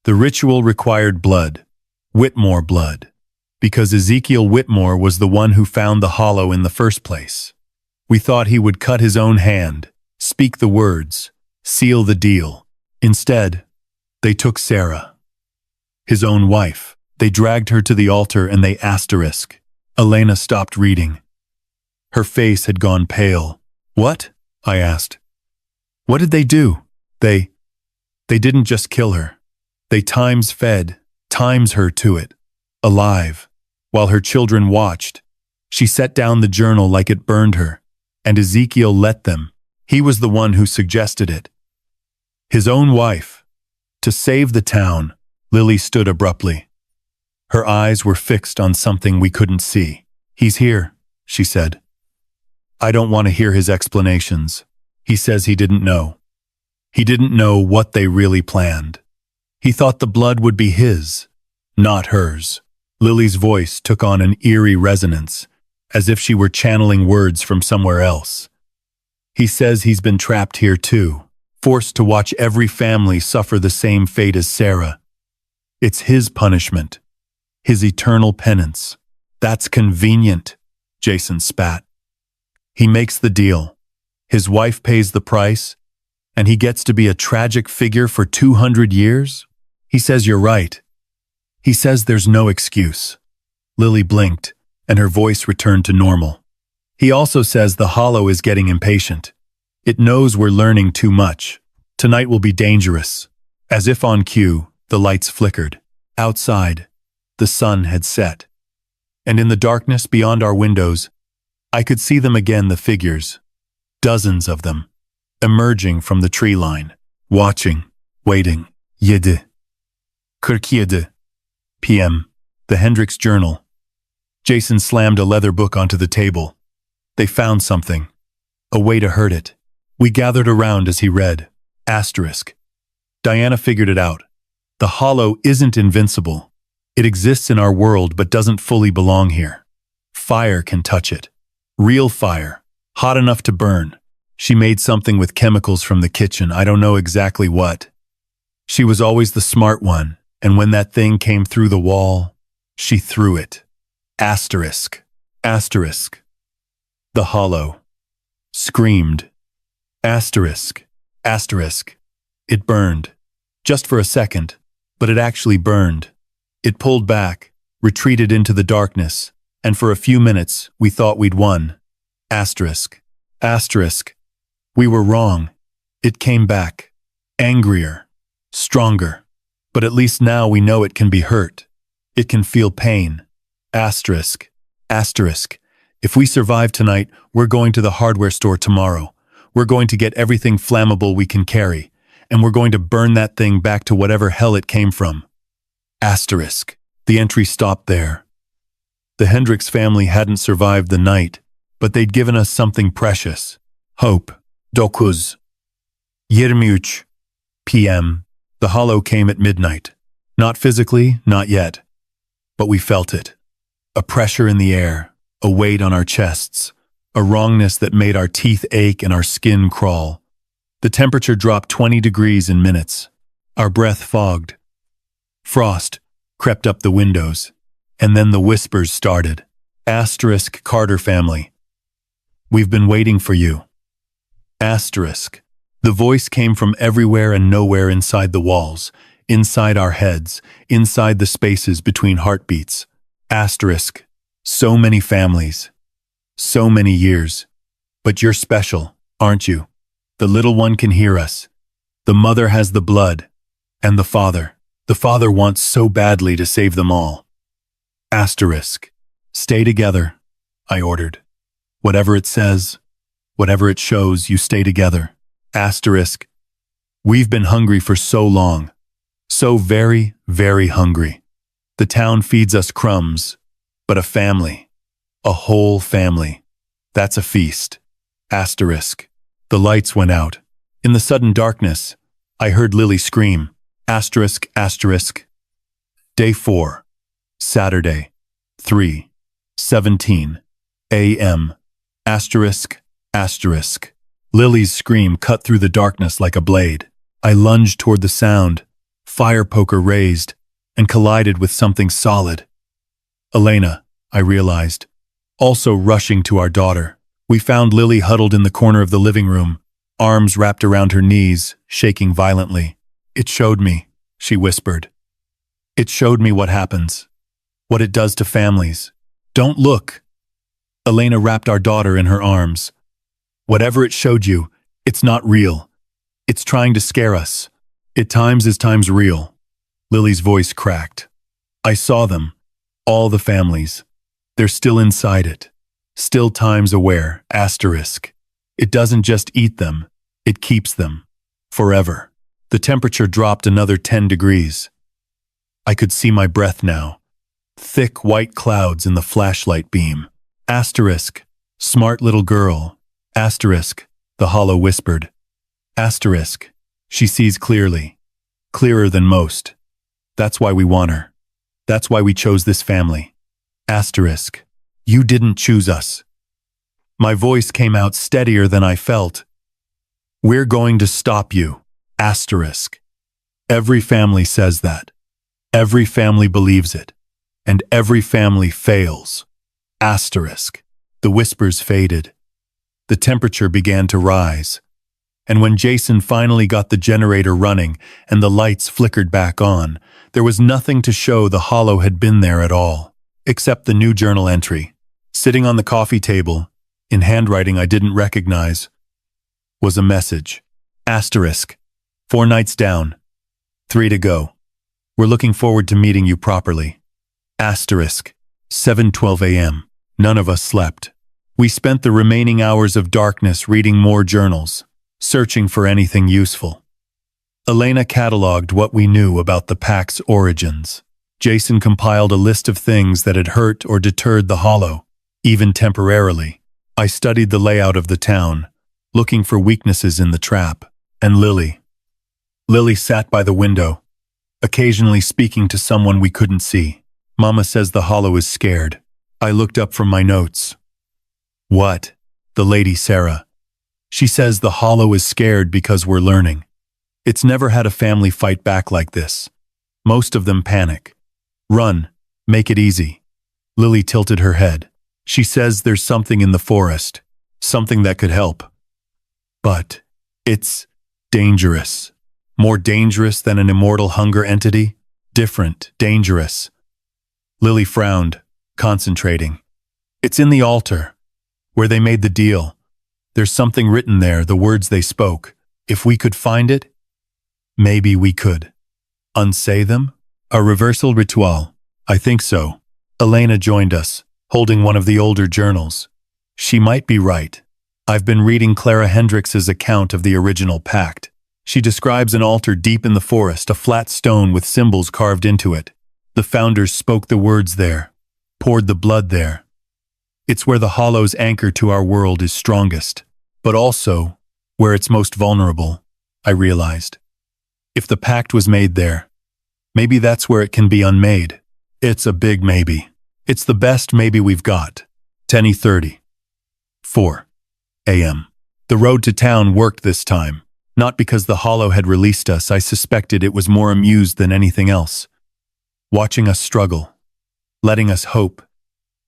The ritual required blood, Whitmore blood, because Ezekiel Whitmore was the one who found the hollow in the first place. We thought he would cut his own hand, speak the words, seal the deal. Instead, they took Sarah, his own wife. They dragged her to the altar and they ****. Elena stopped reading. Her face had gone pale. What? I asked. What did they do? They didn't just kill her. They times her to it, alive, while her children watched. She set down the journal like it burned her, and Ezekiel let them. He was the one who suggested it. His own wife. To save the town, Lily stood abruptly. Her eyes were fixed on something we couldn't see. He's here, she said. I don't want to hear his explanations. He says he didn't know. He didn't know what they really planned. He thought the blood would be his, not hers. Lily's voice took on an eerie resonance, as if she were channeling words from somewhere else. He says he's been trapped here too, forced to watch every family suffer the same fate as Sarah. It's his punishment, his eternal penance. That's convenient, Jason spat. He makes the deal. His wife pays the price, and he gets to be a tragic figure for 200 years? He says you're right. He says there's no excuse. Lily blinked, and her voice returned to normal. He also says the Hollow is getting impatient. It knows we're learning too much. Tonight will be dangerous. As if on cue, the lights flickered. Outside, the sun had set. And in the darkness beyond our windows, I could see them again, the figures. Dozens of them, emerging from the tree line, watching, waiting. 7:47 p.m. The Hendricks Journal. Jason slammed a leather book onto the table. They found something. A way to hurt it. We gathered around as he read. Asterisk. Diana figured it out. The Hollow isn't invincible. It exists in our world but doesn't fully belong here. Fire can touch it. Real fire. Hot enough to burn. She made something with chemicals from the kitchen. I don't know exactly what. She was always the smart one, and when that thing came through the wall, she threw it. Asterisk. Asterisk. The Hollow. Screamed. Asterisk. Asterisk. It burned. Just for a second, but it actually burned. It pulled back, retreated into the darkness, and for a few minutes we thought we'd won. Asterisk. Asterisk. We were wrong. It came back. Angrier. Stronger. But at least now we know it can be hurt. It can feel pain. Asterisk. Asterisk. If we survive tonight, we're going to the hardware store tomorrow. We're going to get everything flammable we can carry, and we're going to burn that thing back to whatever hell it came from. Asterisk. The entry stopped there. The Hendricks family hadn't survived the night, but they'd given us something precious. Hope. 9:23 p.m. The Hollow came at midnight. Not physically, not yet. But we felt it. A pressure in the air, a weight on our chests, a wrongness that made our teeth ache and our skin crawl. The temperature dropped 20 degrees in minutes. Our breath fogged. Frost crept up the windows, and then the whispers started. Asterisk, Carter family. We've been waiting for you. Asterisk. The voice came from everywhere and nowhere inside the walls, inside our heads, inside the spaces between heartbeats. Asterisk. So many families. So many years. But you're special, aren't you? The little one can hear us. The mother has the blood. And the father. The father wants so badly to save them all. Asterisk. Stay together, I ordered. Whatever it says, whatever it shows, you stay together. Asterisk. We've been hungry for so long. So very, very hungry. The town feeds us crumbs, but a family. A whole family. That's a feast. Asterisk. The lights went out. In the sudden darkness, I heard Lily scream. Asterisk, asterisk. Day 4. Saturday. 3:17 a.m. Asterisk, asterisk. Lily's scream cut through the darkness like a blade. I lunged toward the sound, fire poker raised, and collided with something solid. Elena, I realized, also rushing to our daughter. We found Lily huddled in the corner of the living room, arms wrapped around her knees, shaking violently. It showed me, she whispered. It showed me what happens, what it does to families. Don't look. Elena wrapped our daughter in her arms. Whatever it showed you, it's not real. It's trying to scare us. It times is times real. Lily's voice cracked. I saw them, all the families. They're still inside it. Still times aware, asterisk. It doesn't just eat them, it keeps them. Forever. The temperature dropped another 10 degrees. I could see my breath now. Thick white clouds in the flashlight beam. Asterisk. Smart little girl. Asterisk. The Hollow whispered. Asterisk. She sees clearly, clearer than most. That's why we want her. That's why we chose this family. Asterisk. You didn't choose us. My voice came out steadier than I felt. We're going to stop you. Asterisk. Every family says that. Every family believes it. And every family fails. Asterisk. The whispers faded. The temperature began to rise. And when Jason finally got the generator running and the lights flickered back on, there was nothing to show the hollow had been there at all, except the new journal entry. Sitting on the coffee table, in handwriting I didn't recognize, was a message. Asterisk. 4 nights down. 3 to go. We're looking forward to meeting you properly. Asterisk. 7:12 a.m. None of us slept. We spent the remaining hours of darkness reading more journals, searching for anything useful. Elena cataloged what we knew about the pack's origins. Jason compiled a list of things that had hurt or deterred the hollow, even temporarily. I studied the layout of the town, looking for weaknesses in the trap. And Lily. Lily sat by the window, occasionally speaking to someone we couldn't see. Mama says the hollow is scared. I looked up from my notes. What? The lady Sarah. She says the hollow is scared because we're learning. It's never had a family fight back like this. Most of them panic. Run. Make it easy. Lily tilted her head. She says there's something in the forest. Something that could help. But it's dangerous. More dangerous than an immortal hunger entity? Different. Dangerous. Lily frowned, concentrating. It's in the altar, where they made the deal. There's something written there, the words they spoke. If we could find it, maybe we could. Unsay them? A reversal ritual. I think so. Elena joined us, holding one of the older journals. She might be right. I've been reading Clara Hendrix's account of the original pact. She describes an altar deep in the forest, a flat stone with symbols carved into it. The founders spoke the words there, poured the blood there. It's where the hollow's anchor to our world is strongest, but also where it's most vulnerable, I realized. If the pact was made there, maybe that's where it can be unmade. It's a big maybe. It's the best maybe we've got. 10:30. 4 a.m. The road to town worked this time. Not because the hollow had released us, I suspected it was more amused than anything else. Watching us struggle, letting us hope,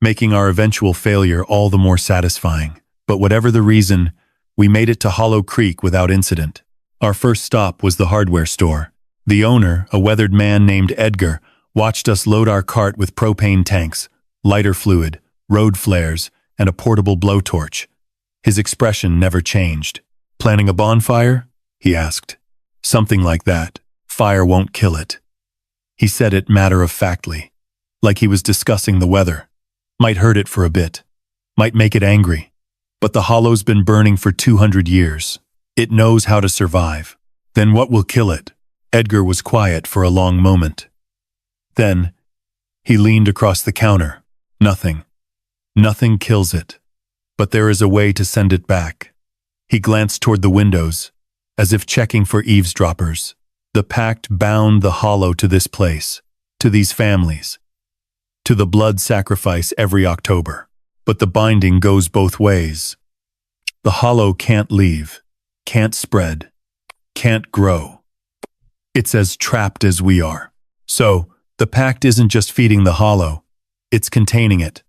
making our eventual failure all the more satisfying. But whatever the reason, we made it to Hollow Creek without incident. Our first stop was the hardware store. The owner, a weathered man named Edgar, watched us load our cart with propane tanks, lighter fluid, road flares, and a portable blowtorch. His expression never changed. Planning a bonfire? He asked. Something like that. Fire won't kill it. He said it matter-of-factly, like he was discussing the weather. Might hurt it for a bit, might make it angry. But the hollow's been burning for 200 years. It knows how to survive. Then what will kill it? Edgar was quiet for a long moment. Then, he leaned across the counter. Nothing. Nothing kills it. But there is a way to send it back. He glanced toward the windows, as if checking for eavesdroppers. The pact bound the hollow to this place, to these families, to the blood sacrifice every October. But the binding goes both ways. The hollow can't leave, can't spread, can't grow. It's as trapped as we are. So, the pact isn't just feeding the hollow, it's containing it.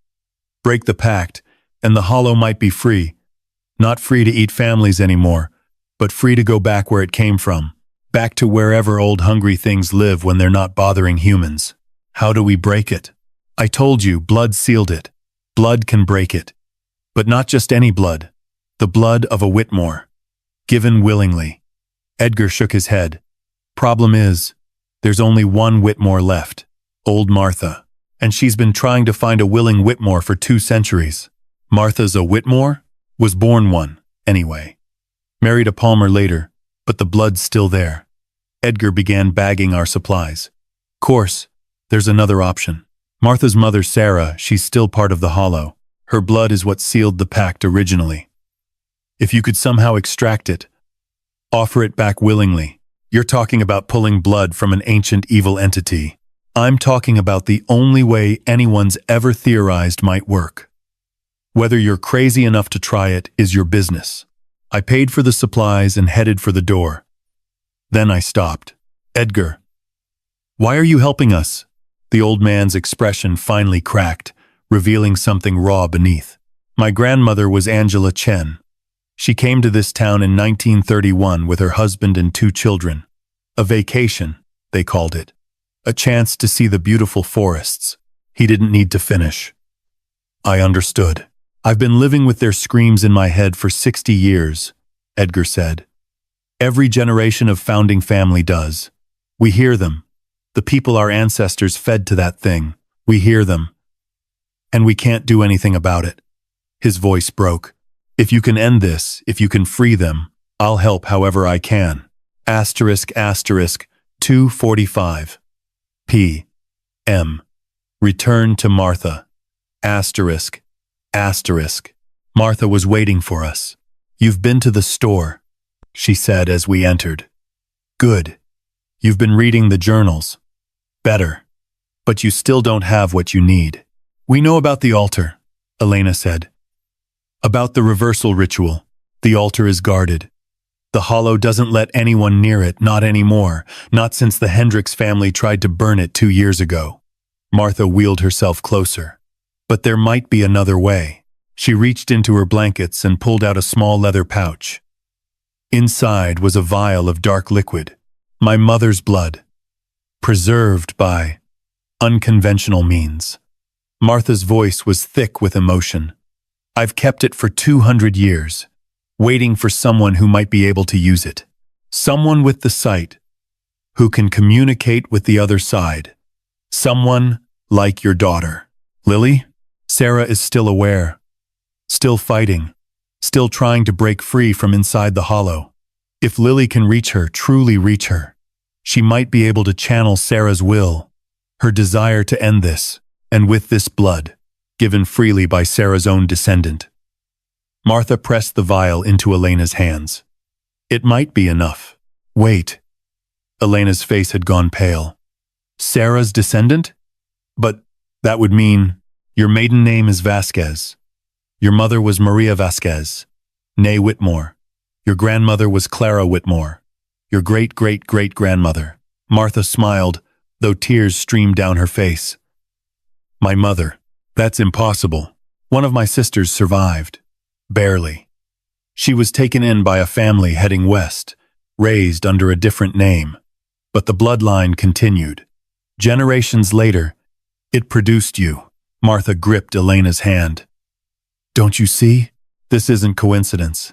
Break the pact, and the hollow might be free. Not free to eat families anymore, but free to go back where it came from. Back to wherever old hungry things live when they're not bothering humans. How do we break it? I told you, blood sealed it. Blood can break it. But not just any blood. The blood of a Whitmore. Given willingly. Edgar shook his head. Problem is, there's only one Whitmore left. Old Martha. And she's been trying to find a willing Whitmore for 2 centuries. Martha's a Whitmore? Was born one, anyway. Married a Palmer later, but the blood's still there. Edgar began bagging our supplies. Course, there's another option. Martha's mother, Sarah, she's still part of the hollow. Her blood is what sealed the pact originally. If you could somehow extract it, offer it back willingly, You're talking about pulling blood from an ancient evil entity. I'm talking about the only way anyone's ever theorized might work. Whether you're crazy enough to try it is your business. I paid for the supplies and headed for the door. Then I stopped. Edgar, why are you helping us? The old man's expression finally cracked, revealing something raw beneath. My grandmother was Angela Chen. She came to this town in 1931 with her husband and 2 children. A vacation, they called it. A chance to see the beautiful forests. He didn't need to finish. I understood. I've been living with their screams in my head for 60 years, Edgar said. Every generation of founding family does. We hear them. The people our ancestors fed to that thing. We hear them. And we can't do anything about it. His voice broke. If you can end this, if you can free them, I'll help however I can. Asterisk, asterisk, 2:45. P.M. Return to Martha. Asterisk, asterisk. Martha was waiting for us. You've been to the store, she said as we entered. Good. You've been reading the journals. Better. But you still don't have what you need. We know about the altar, Elena said. About the reversal ritual. The altar is guarded. The hollow doesn't let anyone near it, not anymore, not since the Hendricks family tried to burn it 2 years ago. Martha wheeled herself closer. But there might be another way. She reached into her blankets and pulled out a small leather pouch. Inside was a vial of dark liquid, my mother's blood, preserved by unconventional means. Martha's voice was thick with emotion. I've kept it for 200 years, waiting for someone who might be able to use it. Someone with the sight, who can communicate with the other side. Someone like your daughter. Lily? Sarah is still aware, still fighting, still trying to break free from inside the hollow. If Lily can reach her, truly reach her, she might be able to channel Sarah's will, her desire to end this, and with this blood, given freely by Sarah's own descendant. Martha pressed the vial into Elena's hands. It might be enough. Wait. Elena's face had gone pale. Sarah's descendant? But that would mean your maiden name is Vasquez. Your mother was Maria Vasquez, née Whitmore. Your grandmother was Clara Whitmore. Your great-great-great-grandmother. Martha smiled, though tears streamed down her face. My mother. That's impossible. One of my sisters survived. Barely. She was taken in by a family heading west, raised under a different name. But the bloodline continued. Generations later, it produced you. Martha gripped Elena's hand. Don't you see? This isn't coincidence.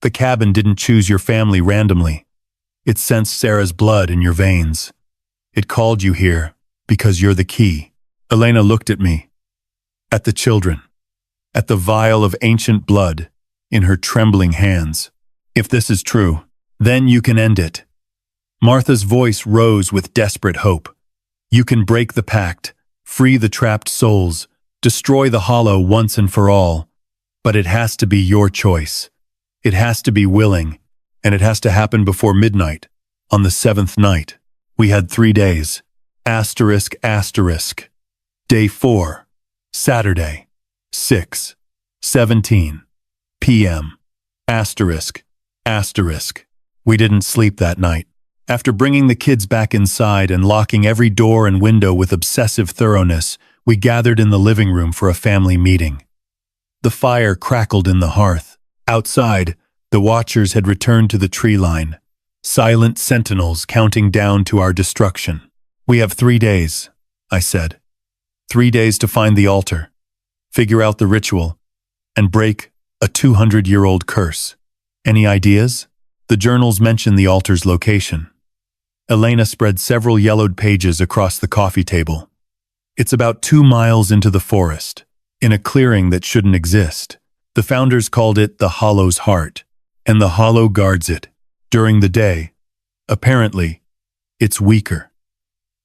The cabin didn't choose your family randomly. It sensed Sarah's blood in your veins. It called you here because you're the key. Elena looked at me, at the children, at the vial of ancient blood in her trembling hands. If this is true, then you can end it. Martha's voice rose with desperate hope. You can break the pact, free the trapped souls, destroy the hollow once and for all. But it has to be your choice. It has to be willing, and it has to happen before midnight, on the 7th night. We had 3 days. Asterisk, asterisk. Day 4, Saturday, 6:17 p.m. Asterisk, asterisk. We didn't sleep that night. After bringing the kids back inside and locking every door and window with obsessive thoroughness, we gathered in the living room for a family meeting. The fire crackled in the hearth. Outside, the watchers had returned to the tree line, silent sentinels counting down to our destruction. We have 3 days, I said. 3 days to find the altar, figure out the ritual, and break a 200-year-old curse. Any ideas? The journals mention the altar's location. Elena spread several yellowed pages across the coffee table. It's about 2 miles into the forest, in a clearing that shouldn't exist. The founders called it the Hollow's Heart, and the Hollow guards it. During the day, apparently, it's weaker.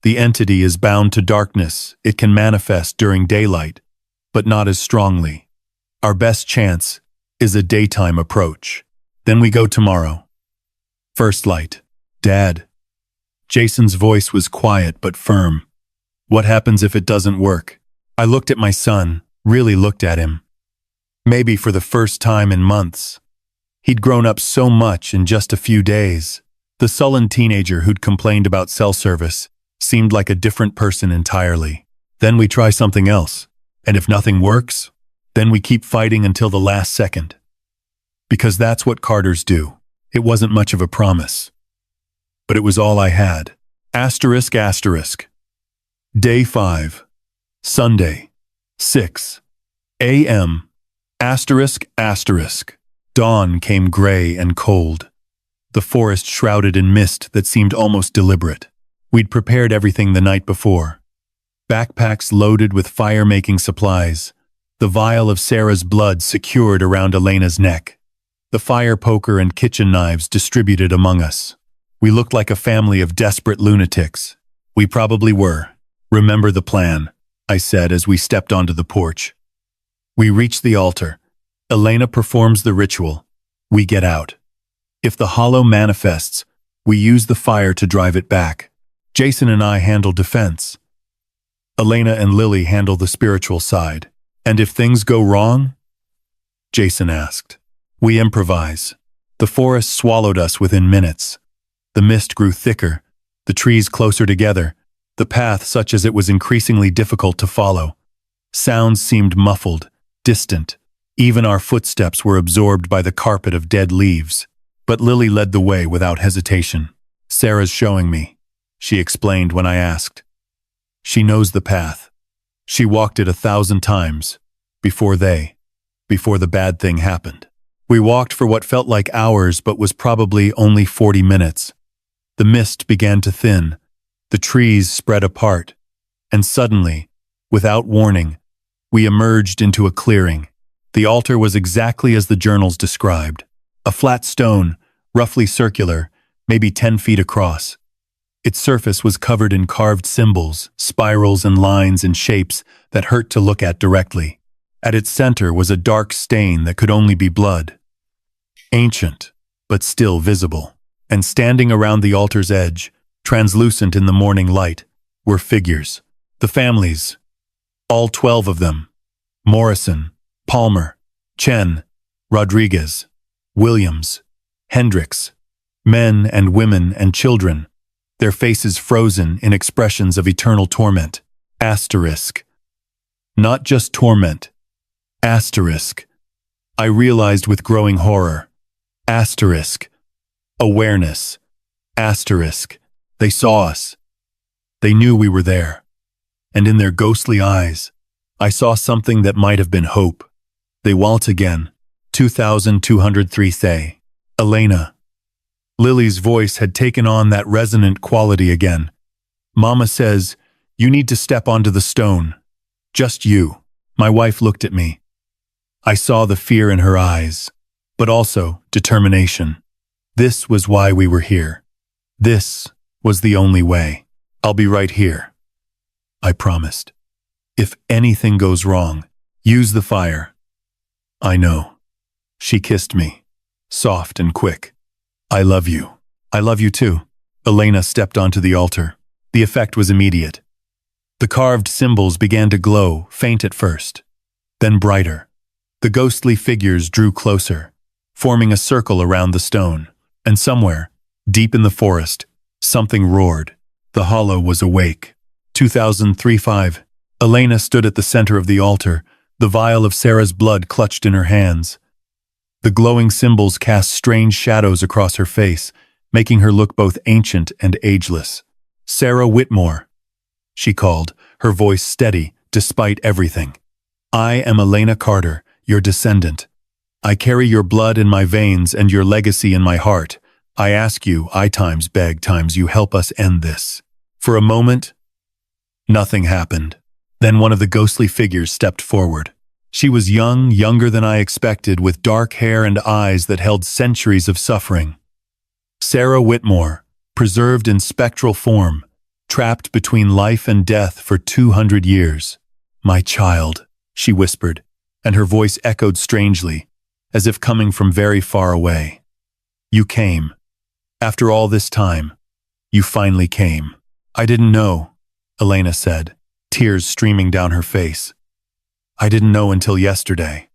The entity is bound to darkness. It can manifest during daylight, but not as strongly. Our best chance is a daytime approach. Then we go tomorrow. First light. Dad. Jason's voice was quiet but firm. What happens if it doesn't work? I looked at my son, really looked at him. Maybe for the first time in months. He'd grown up so much in just a few days. The sullen teenager who'd complained about cell service seemed like a different person entirely. Then we try something else, and if nothing works, then we keep fighting until the last second. Because that's what Carters do. It wasn't much of a promise. But it was all I had. Asterisk, asterisk. Day 5. Sunday, 6 a.m. Asterisk, asterisk. Dawn came gray and cold. The forest shrouded in mist that seemed almost deliberate. We'd prepared everything the night before. Backpacks loaded with fire-making supplies. The vial of Sarah's blood secured around Elena's neck. The fire poker and kitchen knives distributed among us. We looked like a family of desperate lunatics. We probably were. Remember the plan, I said as we stepped onto the porch. We reach the altar. Elena performs the ritual. We get out. If the hollow manifests, we use the fire to drive it back. Jason and I handle defense. Elena and Lily handle the spiritual side. And if things go wrong? Jason asked. We improvise. The forest swallowed us within minutes. The mist grew thicker, the trees closer together, the path such as it was increasingly difficult to follow. Sounds seemed muffled, distant. Even our footsteps were absorbed by the carpet of dead leaves. But Lily led the way without hesitation. Sarah's showing me, she explained when I asked. She knows the path. She walked it 1,000 times, before the bad thing happened. We walked for what felt like hours but was probably only 40 minutes. The mist began to thin, the trees spread apart, and suddenly, without warning, we emerged into a clearing. The altar was exactly as the journals described. A flat stone, roughly circular, maybe 10 feet across. Its surface was covered in carved symbols, spirals and lines and shapes that hurt to look at directly. At its center was a dark stain that could only be blood. Ancient, but still visible. And standing around the altar's edge, translucent in the morning light, were figures. The families. All 12 of them. Morrison, Palmer, Chen, Rodriguez, Williams, Hendricks. Men and women and children. Their faces frozen in expressions of eternal torment. Asterisk. Not just torment. Asterisk. I realized with growing horror. Asterisk. Awareness. Asterisk. They saw us. They knew we were there. And in their ghostly eyes, I saw something that might have been hope. They waltz again. 2203 Thay. Elena. Lily's voice had taken on that resonant quality again. Mama says, you need to step onto the stone. Just you. My wife looked at me. I saw the fear in her eyes, but also determination. This was why we were here. This was the only way. I'll be right here. I promised. If anything goes wrong, use the fire. I know. She kissed me, soft and quick. I love you. I love you too. Elena stepped onto the altar. The effect was immediate. The carved symbols began to glow, faint at first, then brighter. The ghostly figures drew closer, forming a circle around the stone. And somewhere, deep in the forest, something roared. The hollow was awake. 2003-5. Elena stood at the center of the altar, the vial of Sarah's blood clutched in her hands. The glowing symbols cast strange shadows across her face, making her look both ancient and ageless. Sarah Whitmore, she called, her voice steady despite everything. I am Elena Carter, your descendant. I carry your blood in my veins and your legacy in my heart. I ask you, I times beg times you help us end this. For a moment, nothing happened. Then one of the ghostly figures stepped forward. She was young, younger than I expected, with dark hair and eyes that held centuries of suffering. Sarah Whitmore, preserved in spectral form, trapped between life and death for 200 years. My child, she whispered, and her voice echoed strangely, as if coming from very far away. You came. After all this time, you finally came. I didn't know, Elena said, tears streaming down her face. I didn't know until yesterday.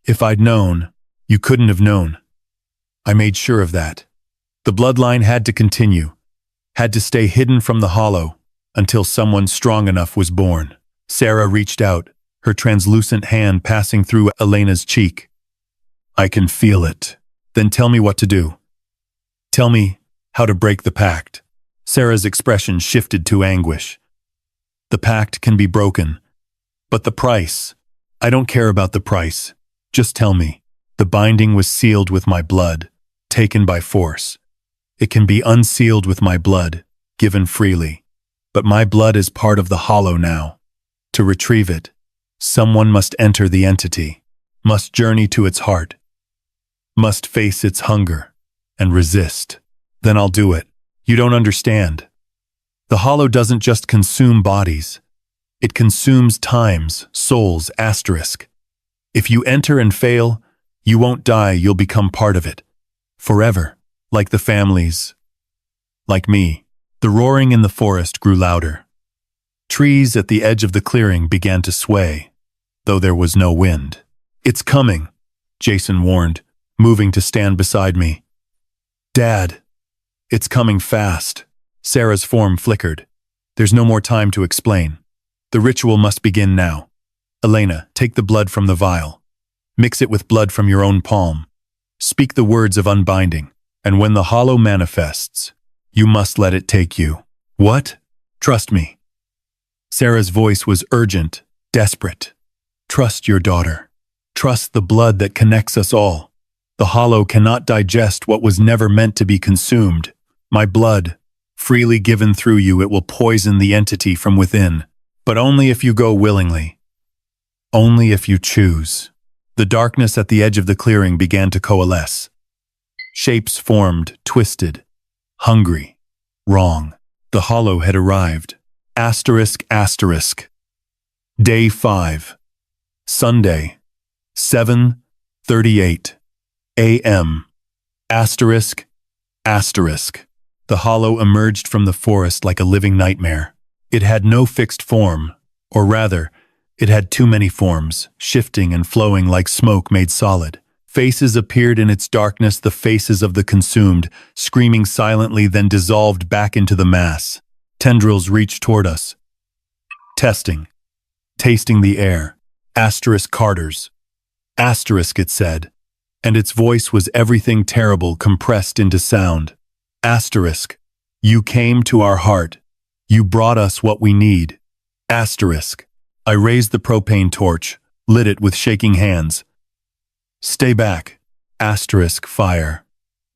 If I'd known, you couldn't have known. I made sure of that. The bloodline had to continue, had to stay hidden from the hollow until someone strong enough was born. Sarah reached out, her translucent hand passing through Elena's cheek. I can feel it. Then tell me what to do. Tell me how to break the pact. Sarah's expression shifted to anguish. The pact can be broken, but the price, I don't care about the price. Just tell me. The binding was sealed with my blood, taken by force. It can be unsealed with my blood, given freely. But my blood is part of the hollow now. To retrieve it, someone must enter the entity, must journey to its heart, must face its hunger, and resist. Then I'll do it. You don't understand. The hollow doesn't just consume bodies. It consumes times, souls, asterisk. If you enter and fail, you won't die, you'll become part of it. Forever, like the families. Like me. The roaring in the forest grew louder. Trees at the edge of the clearing began to sway, though there was no wind. It's coming, Jason warned, moving to stand beside me. Dad, it's coming fast. Sarah's form flickered. There's no more time to explain. The ritual must begin now. Elena, take the blood from the vial. Mix it with blood from your own palm. Speak the words of unbinding, and when the hollow manifests, you must let it take you. What? Trust me. Sarah's voice was urgent, desperate. Trust your daughter. Trust the blood that connects us all. The hollow cannot digest what was never meant to be consumed. My blood, freely given through you, it will poison the entity from within. But only if you go willingly. Only if you choose. The darkness at the edge of the clearing began to coalesce. Shapes formed, twisted, hungry, wrong. The hollow had arrived. Asterisk, asterisk. Day 5. Sunday, 7:38 a.m. Asterisk, asterisk. The hollow emerged from the forest like a living nightmare. It had no fixed form, or rather, it had too many forms, shifting and flowing like smoke made solid. Faces appeared in its darkness, the faces of the consumed, screaming silently, then dissolved back into the mass. Tendrils reached toward us. Testing. Tasting the air. Asterisk Carters. Asterisk, it said. And its voice was everything terrible compressed into sound. Asterisk. You came to our heart. You brought us what we need. Asterisk. I raised the propane torch, lit it with shaking hands. Stay back. Asterisk, fire.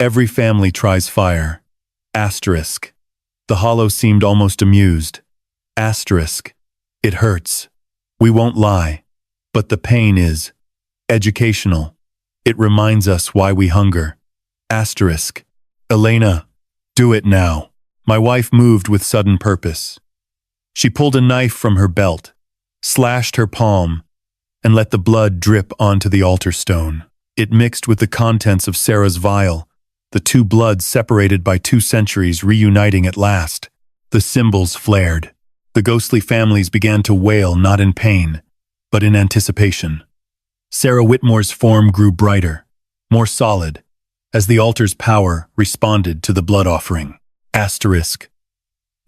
Every family tries fire. Asterisk. The hollow seemed almost amused. Asterisk. It hurts. We won't lie. But the pain is educational. It reminds us why we hunger. Asterisk. Elena, do it now. My wife moved with sudden purpose. She pulled a knife from her belt, slashed her palm, and let the blood drip onto the altar stone. It mixed with the contents of Sarah's vial, the two bloods separated by 2 centuries reuniting at last. The symbols flared. The ghostly families began to wail, not in pain, but in anticipation. Sarah Whitmore's form grew brighter, more solid, as the altar's power responded to the blood offering. Asterisk.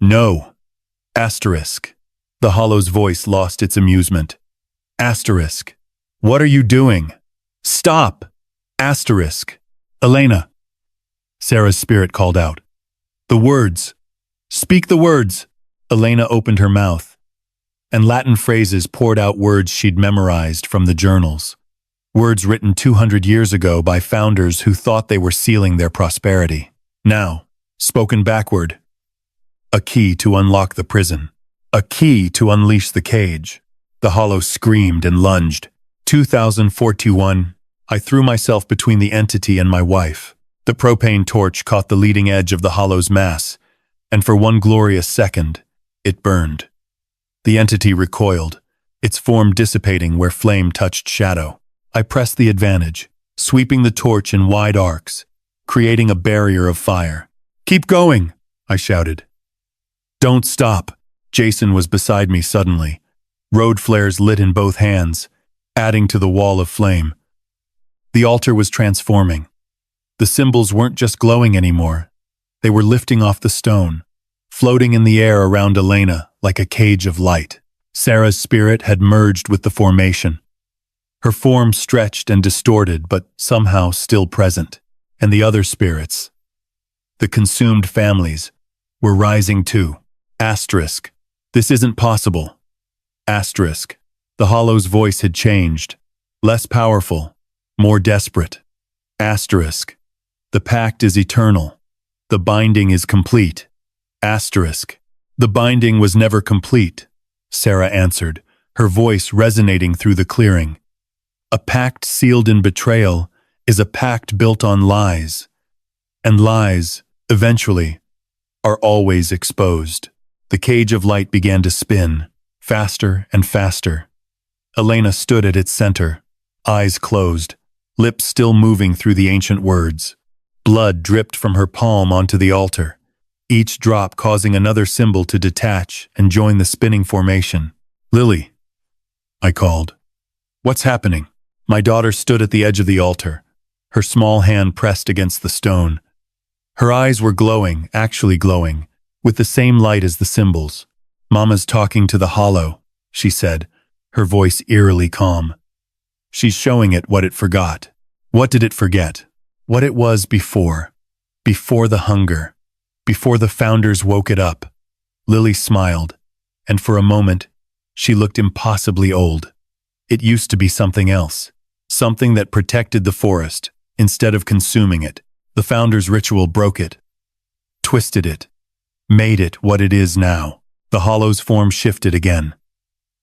No. Asterisk. The hollow's voice lost its amusement. Asterisk. What are you doing? Stop! Asterisk. Elena. Sarah's spirit called out. The words. Speak the words. Elena opened her mouth, and Latin phrases poured out, words she'd memorized from the journals. Words written 200 years ago by founders who thought they were sealing their prosperity. Now, spoken backward. A key to unlock the prison. A key to unleash the cage. The hollow screamed and lunged. 2041. I threw myself between the entity and my wife. The propane torch caught the leading edge of the hollow's mass, and for one glorious second, it burned. The entity recoiled, its form dissipating where flame touched shadow. I pressed the advantage, sweeping the torch in wide arcs, creating a barrier of fire. "Keep going," I shouted. "Don't stop." Jason was beside me suddenly. Road flares lit in both hands, adding to the wall of flame. The altar was transforming. The symbols weren't just glowing anymore. They were lifting off the stone, floating in the air around Elena like a cage of light. Sarah's spirit had merged with the formation. Her form stretched and distorted, but somehow still present. And the other spirits, the consumed families, were rising too. Asterisk. This isn't possible. Asterisk. The Hollow's voice had changed. Less powerful, more desperate. Asterisk. The pact is eternal. The binding is complete. Asterisk. The binding was never complete, Sarah answered, her voice resonating through the clearing. A pact sealed in betrayal is a pact built on lies. And lies, eventually, are always exposed. The cage of light began to spin, faster and faster. Elena stood at its center, eyes closed, lips still moving through the ancient words. Blood dripped from her palm onto the altar, each drop causing another symbol to detach and join the spinning formation. "Lily," I called. "What's happening?" My daughter stood at the edge of the altar, her small hand pressed against the stone. Her eyes were glowing, actually glowing, with the same light as the symbols. "Mama's talking to the Hollow," she said, her voice eerily calm. "She's showing it what it forgot." What did it forget? What it was before. Before the hunger. Before the founders woke it up. Lily smiled, and for a moment, she looked impossibly old. It used to be something else. Something that protected the forest, instead of consuming it. The founders' ritual broke it, twisted it, made it what it is now. The Hollow's form shifted again.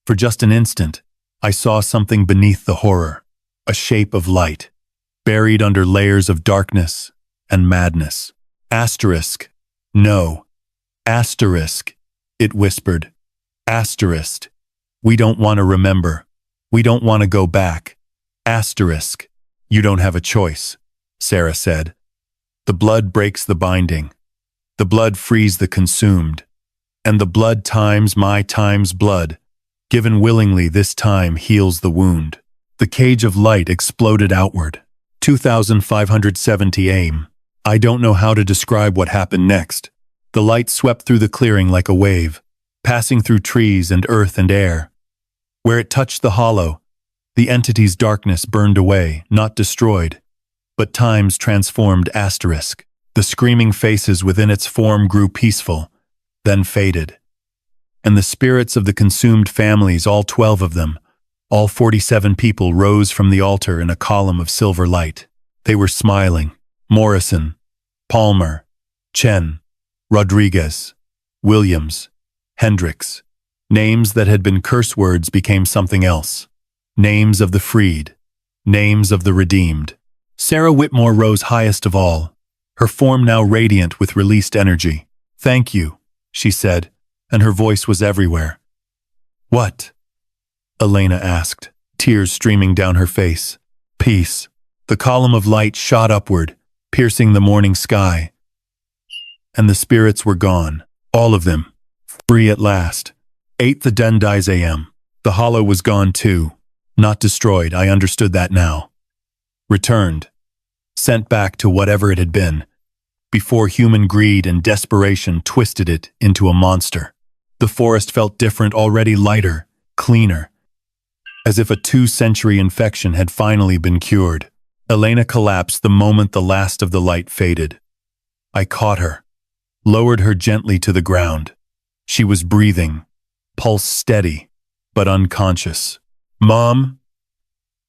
For just an instant, I saw something beneath the horror, a shape of light, buried under layers of darkness and madness. "Asterisk. No. Asterisk," it whispered. "Asterisk. We don't want to remember. We don't want to go back. Asterisk. You don't have a choice," Sarah said. "The blood breaks the binding. The blood frees the consumed. And the blood times my times blood, given willingly this time heals the wound." The cage of light exploded outward. 2,570 aim. I don't know how to describe what happened next. The light swept through the clearing like a wave, passing through trees and earth and air. Where it touched the Hollow, the entity's darkness burned away, not destroyed, but times transformed. Asterisk. The screaming faces within its form grew peaceful, then faded. And the spirits of the consumed families, all 12 of them, all 47 people, rose from the altar in a column of silver light. They were smiling. Morrison, Palmer, Chen, Rodriguez, Williams, Hendricks. Names that had been curse words became something else. Names of the freed. Names of the redeemed. Sarah Whitmore rose highest of all, her form now radiant with released energy. "Thank you," she said, and her voice was everywhere. "What?" Elena asked, tears streaming down her face. "Peace." The column of light shot upward, piercing the morning sky. And the spirits were gone, all of them, free at last. 8 the den dies a.m. The Hollow was gone too. Not destroyed, I understood that now. Returned. Sent back to whatever it had been, before human greed and desperation twisted it into a monster. The forest felt different, already lighter, cleaner, as if a 2-century infection had finally been cured. Elena collapsed the moment the last of the light faded. I caught her, lowered her gently to the ground. She was breathing, pulse steady, but unconscious. "Mom?"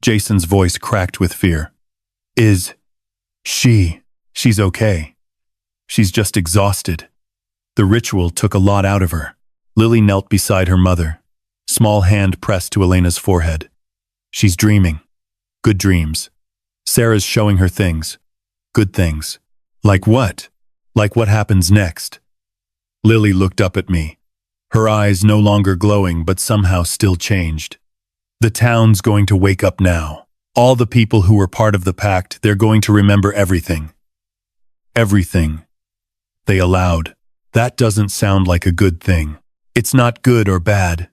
Jason's voice cracked with fear. She's okay. She's just exhausted." The ritual took a lot out of her. Lily knelt beside her mother, small hand pressed to Elena's forehead. "She's dreaming. Good dreams. Sarah's showing her things. Good things." "Like what?" "Like what happens next." Lily looked up at me, her eyes no longer glowing but somehow still changed. "The town's going to wake up now. All the people who were part of the pact, they're going to remember everything. everything they allowed. That doesn't sound like a good thing. It's not good or bad.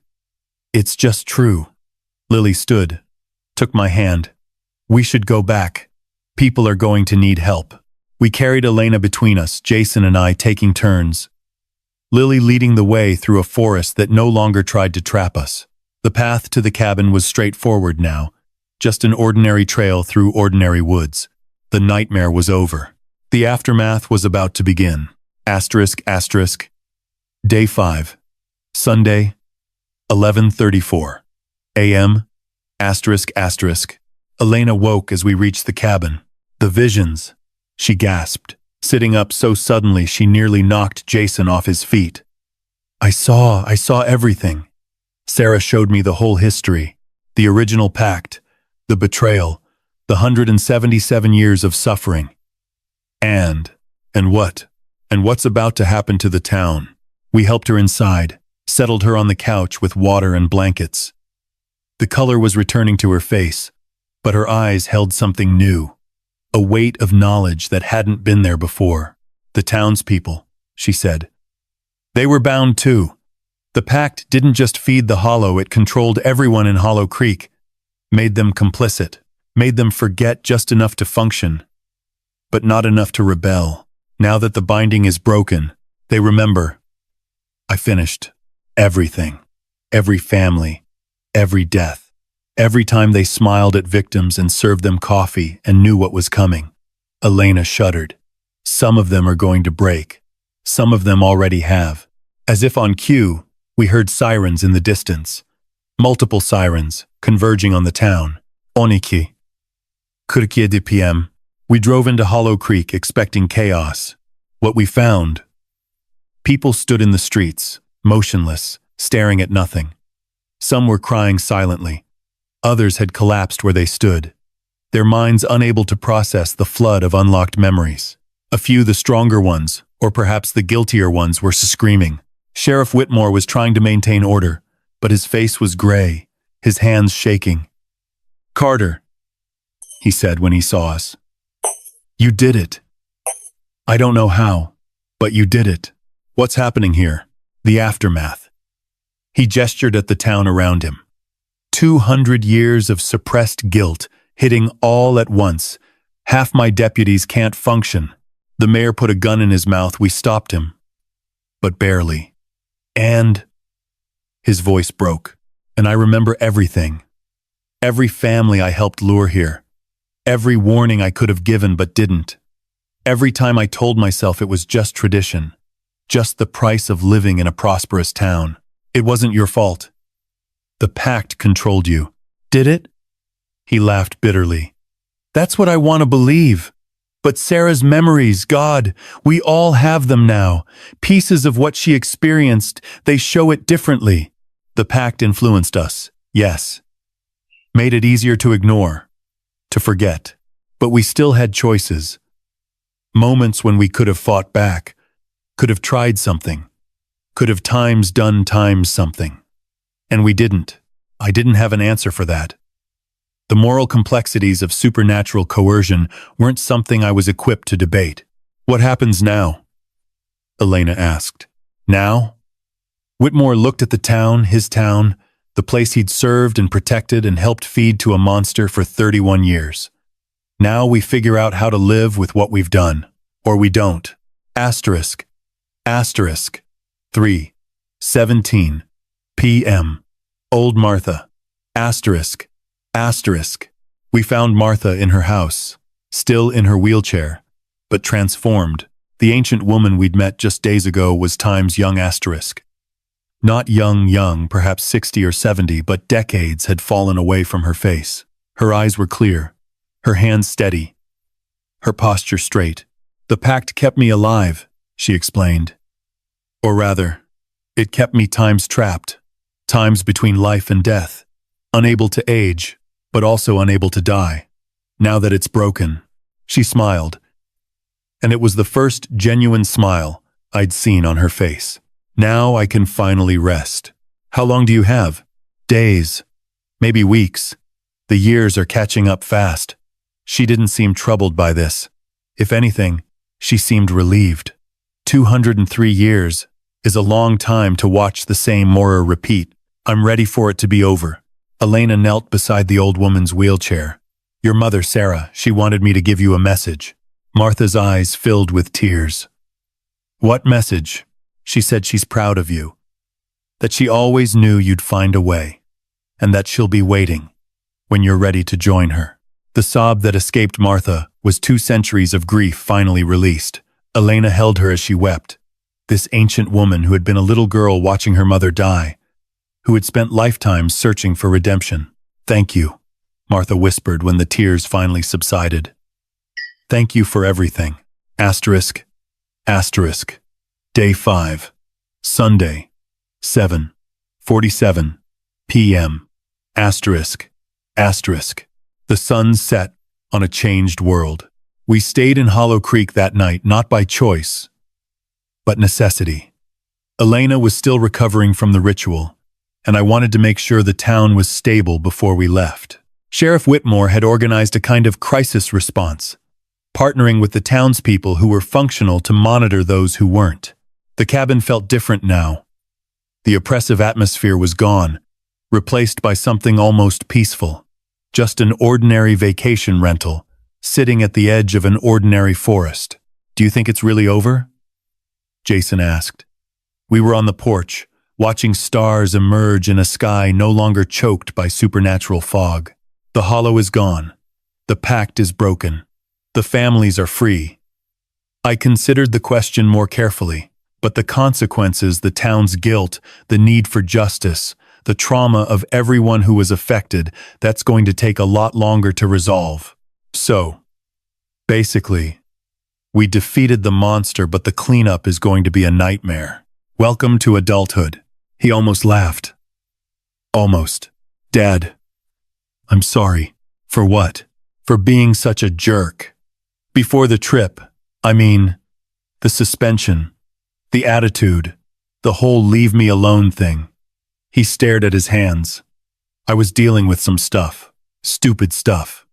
It's just true. Lily stood, took my hand. We should go back. People are going to need help. We carried Elena between us, Jason and I taking turns. Lily leading the way through a forest that no longer tried to trap us. The path to the cabin was straightforward now, just an ordinary trail through ordinary woods. The nightmare was over. The aftermath was about to begin. Asterisk, asterisk. Day 5. Sunday, 11:34 a.m. Asterisk, asterisk. Elena woke as we reached the cabin. The visions, she gasped, sitting up so suddenly she nearly knocked Jason off his feet. I saw everything. Sarah showed me the whole history, the original pact, the betrayal, the 177 years of suffering. And what? And what's about to happen to the town? We helped her inside, settled her on the couch with water and blankets. The color was returning to her face, but her eyes held something new, a weight of knowledge that hadn't been there before. The townspeople, she said. They were bound too. The pact didn't just feed the Hollow, it controlled everyone in Hollow Creek, made them complicit, made them forget just enough to function, but not enough to rebel. Now that the binding is broken, they remember. I finished. Everything. Every family. Every death. Every time they smiled at victims and served them coffee and knew what was coming. Elena shuddered. Some of them are going to break. Some of them already have. As if on cue, we heard sirens in the distance. Multiple sirens, converging on the town. Oniki. 47 p.m. We drove into Hollow Creek expecting chaos. What we found? People stood in the streets, motionless, staring at nothing. Some were crying silently. Others had collapsed where they stood, their minds unable to process the flood of unlocked memories. A few, the stronger ones, or perhaps the guiltier ones, were screaming. Sheriff Whitmore was trying to maintain order, but his face was gray, his hands shaking. Carter, he said when he saw us. You did it. I don't know how, but you did it. What's happening here? The aftermath. He gestured at the town around him. 200 years of suppressed guilt, hitting all at once. Half my deputies can't function. The mayor put a gun in his mouth. We stopped him. But barely. And his voice broke. And I remember everything. Every family I helped lure here. Every warning I could have given but didn't. Every time I told myself it was just tradition. Just the price of living in a prosperous town. It wasn't your fault. The pact controlled you. Did it? He laughed bitterly. That's what I want to believe. But Sarah's memories, God, we all have them now. Pieces of what she experienced, they show it differently. The pact influenced us, yes. Made it easier to ignore, to forget. But we still had choices. Moments when we could have fought back, could have tried something, could have done something. And we didn't. I didn't have an answer for that. The moral complexities of supernatural coercion weren't something I was equipped to debate. What happens now? Elena asked. Now? Whitmore looked at the town, his town, the place he'd served and protected and helped feed to a monster for 31 years. Now we figure out how to live with what we've done. Or we don't. Asterisk. Asterisk. 3:17 p.m. Old Martha. Asterisk. Asterisk. We found Martha in her house, still in her wheelchair, but transformed. The ancient woman we'd met just days ago was Time's young asterisk. Not young, perhaps 60 or 70, but decades had fallen away from her face. Her eyes were clear, her hands steady, her posture straight. The pact kept me alive, she explained. Or rather, it kept me times trapped, times between life and death, unable to age, but also unable to die. Now that it's broken, she smiled. And it was the first genuine smile I'd seen on her face. Now I can finally rest. How long do you have? Days, maybe weeks. The years are catching up fast. She didn't seem troubled by this. If anything, She seemed relieved. 203 years is a long time to watch the same horror repeat. I'm ready for it to be over. Elena knelt beside the old woman's wheelchair. Your mother, Sarah, she wanted me to give you a message. Martha's eyes filled with tears. What message? She said she's proud of you. That she always knew you'd find a way. And that she'll be waiting when you're ready to join her. The sob that escaped Martha was 2 centuries of grief finally released. Elena held her as she wept. This ancient woman who had been a little girl watching her mother die, who had spent lifetimes searching for redemption. Thank you, Martha whispered when the tears finally subsided. Thank you for everything. Asterisk. Asterisk. Day 5. Sunday. 7:47 p.m. Asterisk. Asterisk. The sun set on a changed world. We stayed in Hollow Creek that night not by choice, but necessity. Elena was still recovering from the ritual, and I wanted to make sure the town was stable before we left. Sheriff Whitmore had organized a kind of crisis response, partnering with the townspeople who were functional to monitor those who weren't. The cabin felt different now. The oppressive atmosphere was gone, replaced by something almost peaceful. Just an ordinary vacation rental, sitting at the edge of an ordinary forest. Do you think it's really over? Jason asked. We were on the porch, watching stars emerge in a sky no longer choked by supernatural fog. The hollow is gone. The pact is broken. The families are free. I considered the question more carefully, but the consequences, the town's guilt, the need for justice, the trauma of everyone who was affected, that's going to take a lot longer to resolve. So, basically, we defeated the monster, but the cleanup is going to be a nightmare. Welcome to adulthood. He almost laughed. Almost. Dad, I'm sorry. For what? For being such a jerk. Before the trip, I mean, the suspension, the attitude, the whole leave me alone thing. He stared at his hands. I was dealing with some stuff. Stupid stuff.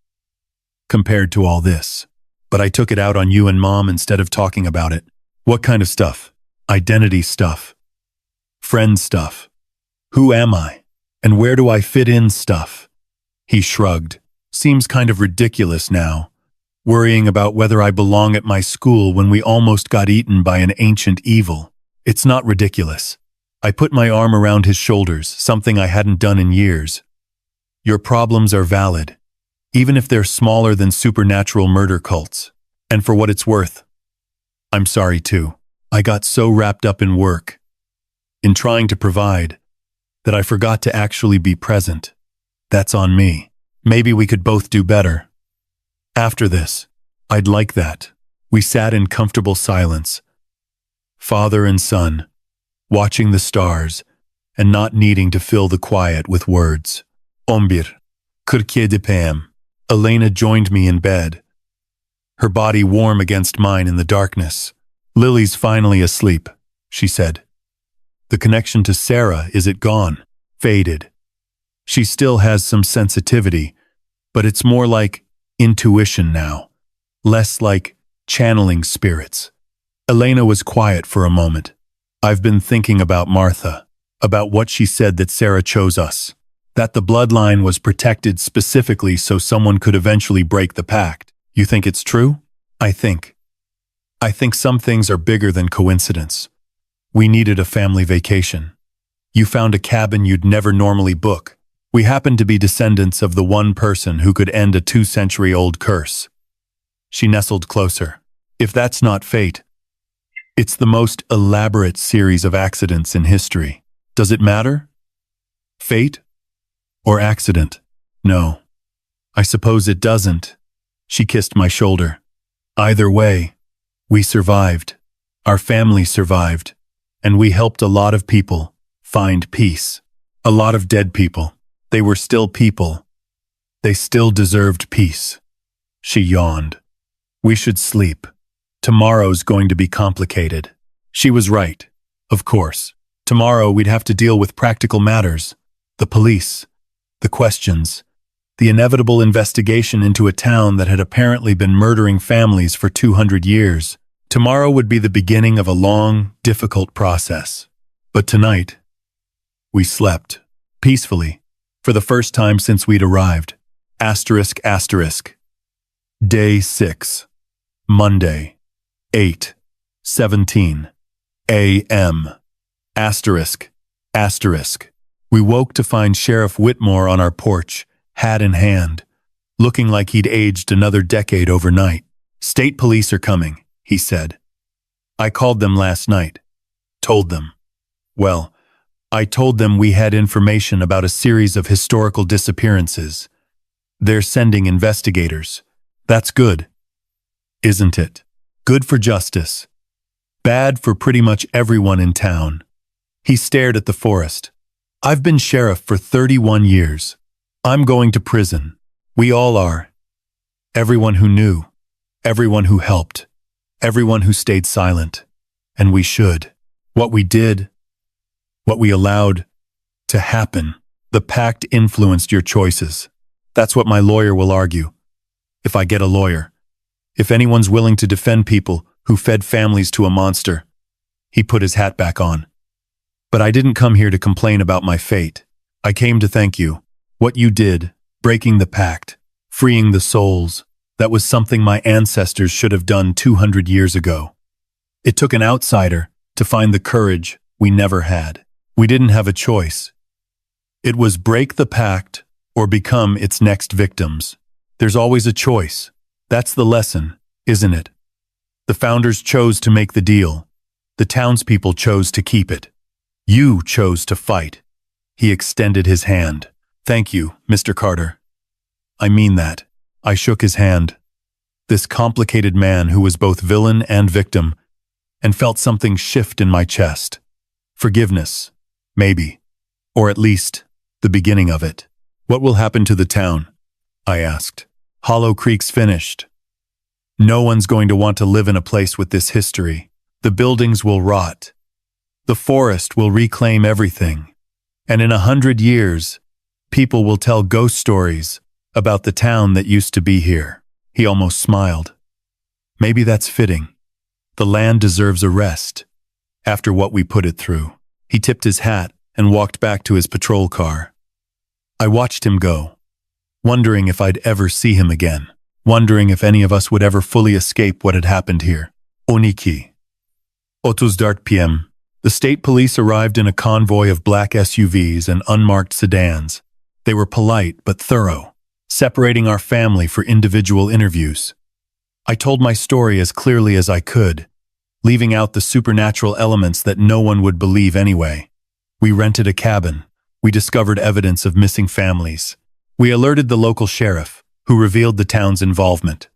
Compared to all this. But I took it out on you and Mom instead of talking about it. What kind of stuff? Identity stuff. Friend stuff. Who am I? And where do I fit in stuff? He shrugged. Seems kind of ridiculous now. Worrying about whether I belong at my school when we almost got eaten by an ancient evil. It's not ridiculous. I put my arm around his shoulders, something I hadn't done in years. Your problems are valid, even if they're smaller than supernatural murder cults. And for what it's worth, I'm sorry too. I got so wrapped up in work, in trying to provide, that I forgot to actually be present. That's on me. Maybe we could both do better. After this, I'd like that. We sat in comfortable silence, father and son, watching the stars and not needing to fill the quiet with words. Ombir, kırk de PM. Elena joined me in bed, her body warm against mine in the darkness. Lily's finally asleep, she said. The connection to Sarah, is it gone? Faded. She still has some sensitivity, but it's more like intuition now, less like channeling spirits. Elena was quiet for a moment. I've been thinking about Martha, about what she said that Sarah chose us, that the bloodline was protected specifically so someone could eventually break the pact. You think it's true? I think some things are bigger than coincidence. We needed a family vacation. You found a cabin you'd never normally book. We happened to be descendants of the one person who could end a 2-century-old curse. She nestled closer. If that's not fate, it's the most elaborate series of accidents in history. Does it matter? Fate or accident? No. I suppose it doesn't. She kissed my shoulder. Either way, we survived. Our family survived. And we helped a lot of people find peace. A lot of dead people. They were still people. They still deserved peace. She yawned. We should sleep. Tomorrow's going to be complicated. She was right. Of course. Tomorrow we'd have to deal with practical matters. The police. The questions. The inevitable investigation into a town that had apparently been murdering families for 200 years. Tomorrow would be the beginning of a long, difficult process. But tonight, we slept peacefully for the first time since we'd arrived. Asterisk, asterisk. Day 6. Monday, 8:17 a.m. Asterisk, asterisk. We woke to find Sheriff Whitmore on our porch, hat in hand, looking like he'd aged another decade overnight. "State police are coming," he said. "I called them last night. Told them. Well, I told them we had information about a series of historical disappearances. They're sending investigators. That's good, isn't it? Good for justice. Bad for pretty much everyone in town." He stared at the forest. "I've been sheriff for 31 years. I'm going to prison. We all are. Everyone who knew, everyone who helped, everyone who stayed silent. And we should. What we did, what we allowed to happen. The pact influenced your choices. That's what my lawyer will argue. If I get a lawyer. If anyone's willing to defend people who fed families to a monster." He put his hat back on. "But I didn't come here to complain about my fate. I came to thank you. What you did, breaking the pact, freeing the souls, that was something my ancestors should have done 200 years ago. It took an outsider to find the courage we never had. We didn't have a choice. It was break the pact or become its next victims. There's always a choice. That's the lesson, isn't it? The founders chose to make the deal. The townspeople chose to keep it. You chose to fight." He extended his hand. "Thank you, Mr. Carter. I mean that." I shook his hand. This complicated man who was both villain and victim, and felt something shift in my chest. Forgiveness, maybe, or at least the beginning of it. "What will happen to the town?" I asked. "Hollow Creek's finished. No one's going to want to live in a place with this history. The buildings will rot. The forest will reclaim everything. And in 100 years, people will tell ghost stories about the town that used to be here." He almost smiled. "Maybe that's fitting. The land deserves a rest after what we put it through." He tipped his hat and walked back to his patrol car. I watched him go, wondering if I'd ever see him again, wondering if any of us would ever fully escape what had happened here. Oniki. 8:30 p.m. The state police arrived in a convoy of black SUVs and unmarked sedans. They were polite but thorough, separating our family for individual interviews. I told my story as clearly as I could, leaving out the supernatural elements that no one would believe anyway. We rented a cabin. We discovered evidence of missing families. We alerted the local sheriff, who revealed the town's involvement.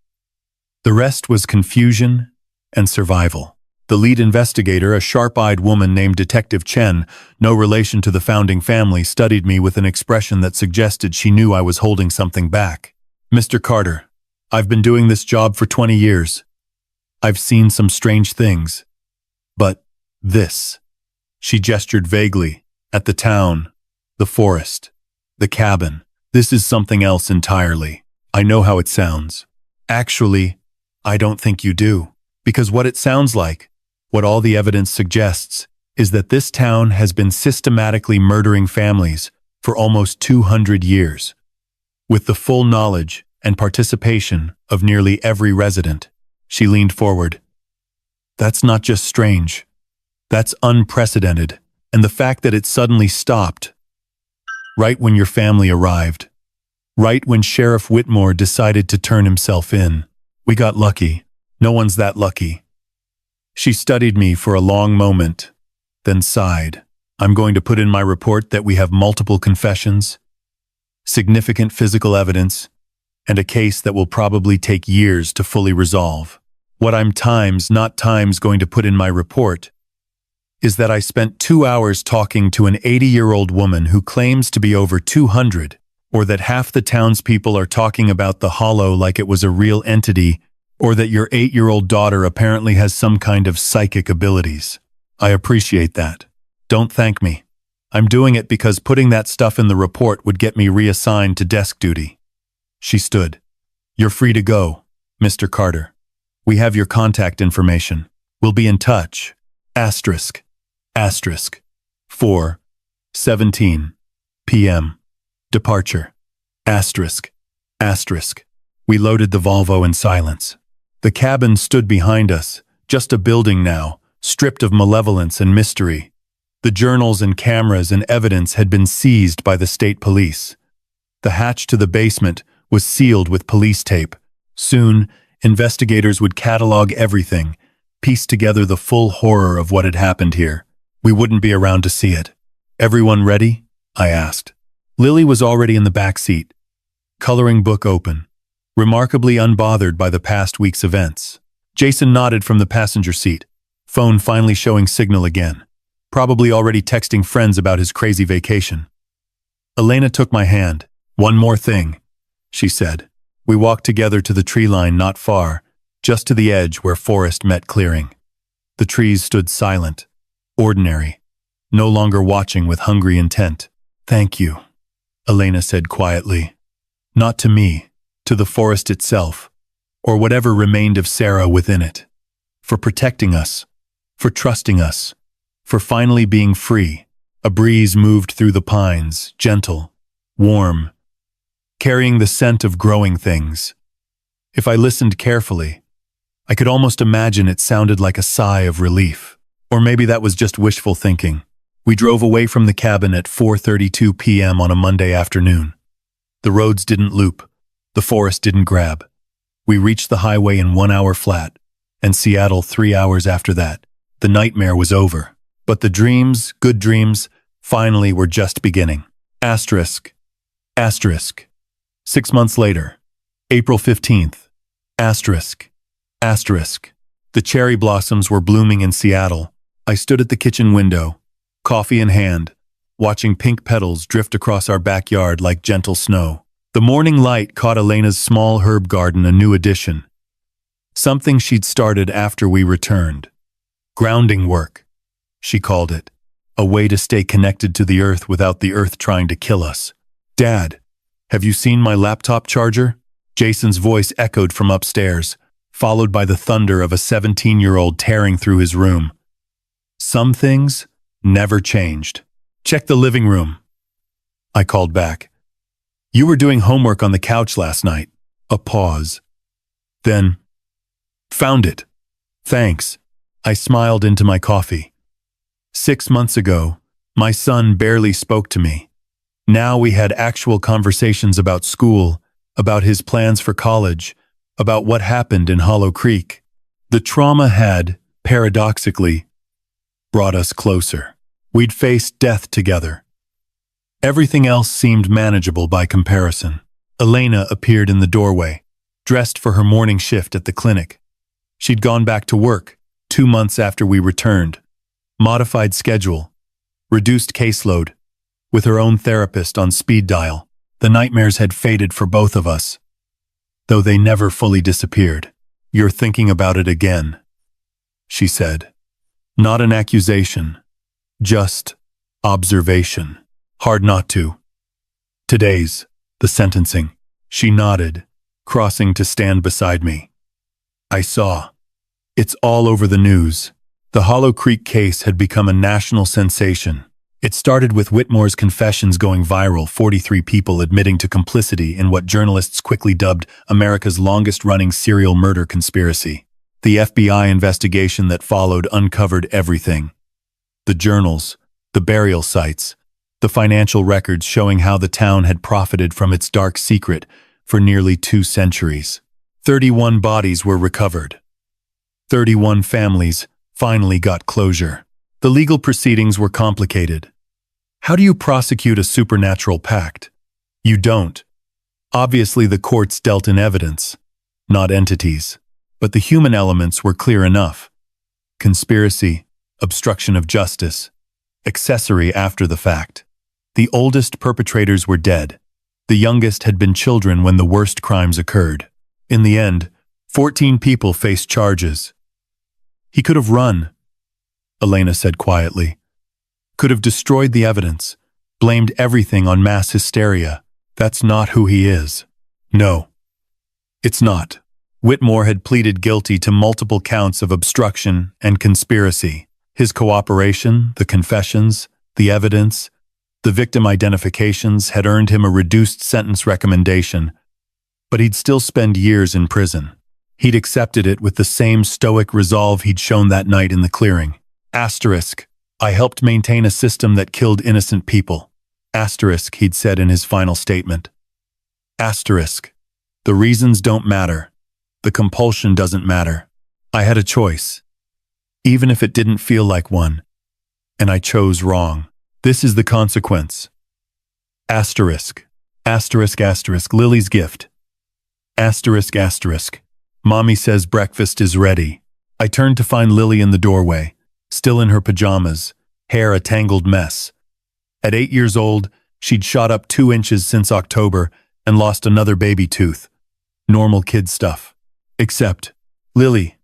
The rest was confusion and survival. The lead investigator, a sharp-eyed woman named Detective Chen, no relation to the founding family, studied me with an expression that suggested she knew I was holding something back. "Mr. Carter, I've been doing this job for 20 years. I've seen some strange things. But this," she gestured vaguely, at the town, the forest, the cabin. "This is something else entirely. I know how it sounds. Actually, I don't think you do. Because what it sounds like, what all the evidence suggests, is that this town has been systematically murdering families for almost 200 years, with the full knowledge and participation of nearly every resident." She leaned forward. "That's not just strange. That's unprecedented. And the fact that it suddenly stopped, right when your family arrived, right when Sheriff Whitmore decided to turn himself in. We got lucky. No one's that lucky." She studied me for a long moment, then sighed. "I'm going to put in my report that we have multiple confessions, significant physical evidence, and a case that will probably take years to fully resolve. What I'm not going to put in my report is that I spent 2 hours talking to an 80-year-old woman who claims to be over 200, or that half the townspeople are talking about the Hollow like it was a real entity, or that your 8-year-old daughter apparently has some kind of psychic abilities. I appreciate that. Don't thank me. I'm doing it because putting that stuff in the report would get me reassigned to desk duty." She stood. "You're free to go, Mr. Carter. We have your contact information. We'll be in touch. Asterisk. Asterisk. 4:17 p.m. Departure. Asterisk. Asterisk. We loaded the Volvo in silence. The cabin stood behind us, just a building now, stripped of malevolence and mystery. The journals and cameras and evidence had been seized by the state police. The hatch to the basement was sealed with police tape. Soon, investigators would catalog everything, piece together the full horror of what had happened here. We wouldn't be around to see it. Everyone ready? I asked. Lily was already in the back seat, coloring book open, remarkably unbothered by the past week's events. Jason nodded from the passenger seat, phone finally showing signal again, probably already texting friends about his crazy vacation. Elena took my hand. One more thing, she said. We walked together to the tree line not far, just to the edge where forest met clearing. The trees stood silent, ordinary, no longer watching with hungry intent. Thank you, Elena said quietly. Not to me, to the forest itself, or whatever remained of Sarah within it. For protecting us, for trusting us, for finally being free. A breeze moved through the pines, gentle, warm, carrying the scent of growing things. If I listened carefully, I could almost imagine it sounded like a sigh of relief. Or maybe that was just wishful thinking. We drove away from the cabin at 4:32 p.m. on a Monday afternoon. The roads didn't loop. The forest didn't grab. We reached the highway in 1 hour flat, and Seattle 3 hours after that. The nightmare was over. But the dreams, good dreams, finally were just beginning. Asterisk. Asterisk. 6 months later, April 15th. Asterisk. Asterisk. The cherry blossoms were blooming in Seattle. I stood at the kitchen window, coffee in hand, watching pink petals drift across our backyard like gentle snow. The morning light caught Elena's small herb garden a new addition. Something she'd started after we returned. Grounding work, she called it. A way to stay connected to the earth without the earth trying to kill us. Dad, have you seen my laptop charger? Jason's voice echoed from upstairs, followed by the thunder of a 17-year-old tearing through his room. Some things never changed. Check the living room, I called back. You were doing homework on the couch last night. A pause. Then, found it. Thanks. I smiled into my coffee. 6 months ago, my son barely spoke to me. Now we had actual conversations about school, about his plans for college, about what happened in Hollow Creek. The trauma had, paradoxically, brought us closer. We'd faced death together. Everything else seemed manageable by comparison. Elena appeared in the doorway, dressed for her morning shift at the clinic. She'd gone back to work 2 months after we returned. Modified schedule, reduced caseload, with her own therapist on speed dial. The nightmares had faded for both of us, though they never fully disappeared. You're thinking about it again, she said. Not an accusation, just observation. Hard not to. Today's, the sentencing. She nodded, crossing to stand beside me. I saw. It's all over the news. The Hollow Creek case had become a national sensation. It started with Whitmore's confessions going viral, 43 people admitting to complicity in what journalists quickly dubbed America's longest-running serial murder conspiracy. The FBI investigation that followed uncovered everything. The journals, the burial sites, the financial records showing how the town had profited from its dark secret for nearly 2 centuries. 31 bodies were recovered. 31 families finally got closure. The legal proceedings were complicated. How do you prosecute a supernatural pact? You don't. Obviously, the courts dealt in evidence, not entities. But the human elements were clear enough. Conspiracy, obstruction of justice, accessory after the fact. The oldest perpetrators were dead. The youngest had been children when the worst crimes occurred. In the end, 14 people faced charges. He could have run, Elena said quietly. Could have destroyed the evidence, blamed everything on mass hysteria. That's not who he is. No, it's not. Whitmore had pleaded guilty to multiple counts of obstruction and conspiracy. His cooperation, the confessions, the evidence, the victim identifications had earned him a reduced sentence recommendation, but he'd still spend years in prison. He'd accepted it with the same stoic resolve he'd shown that night in the clearing. Asterisk, I helped maintain a system that killed innocent people. Asterisk, he'd said in his final statement. Asterisk, the reasons don't matter. The compulsion doesn't matter. I had a choice, even if it didn't feel like one, and I chose wrong. This is the consequence. Asterisk, asterisk, asterisk, Lily's gift. Asterisk, asterisk. Mommy says breakfast is ready. I turned to find Lily in the doorway, still in her pajamas, hair a tangled mess. At 8 years old, she'd shot up 2 inches since October and lost another baby tooth. Normal kid stuff. Except, Lily.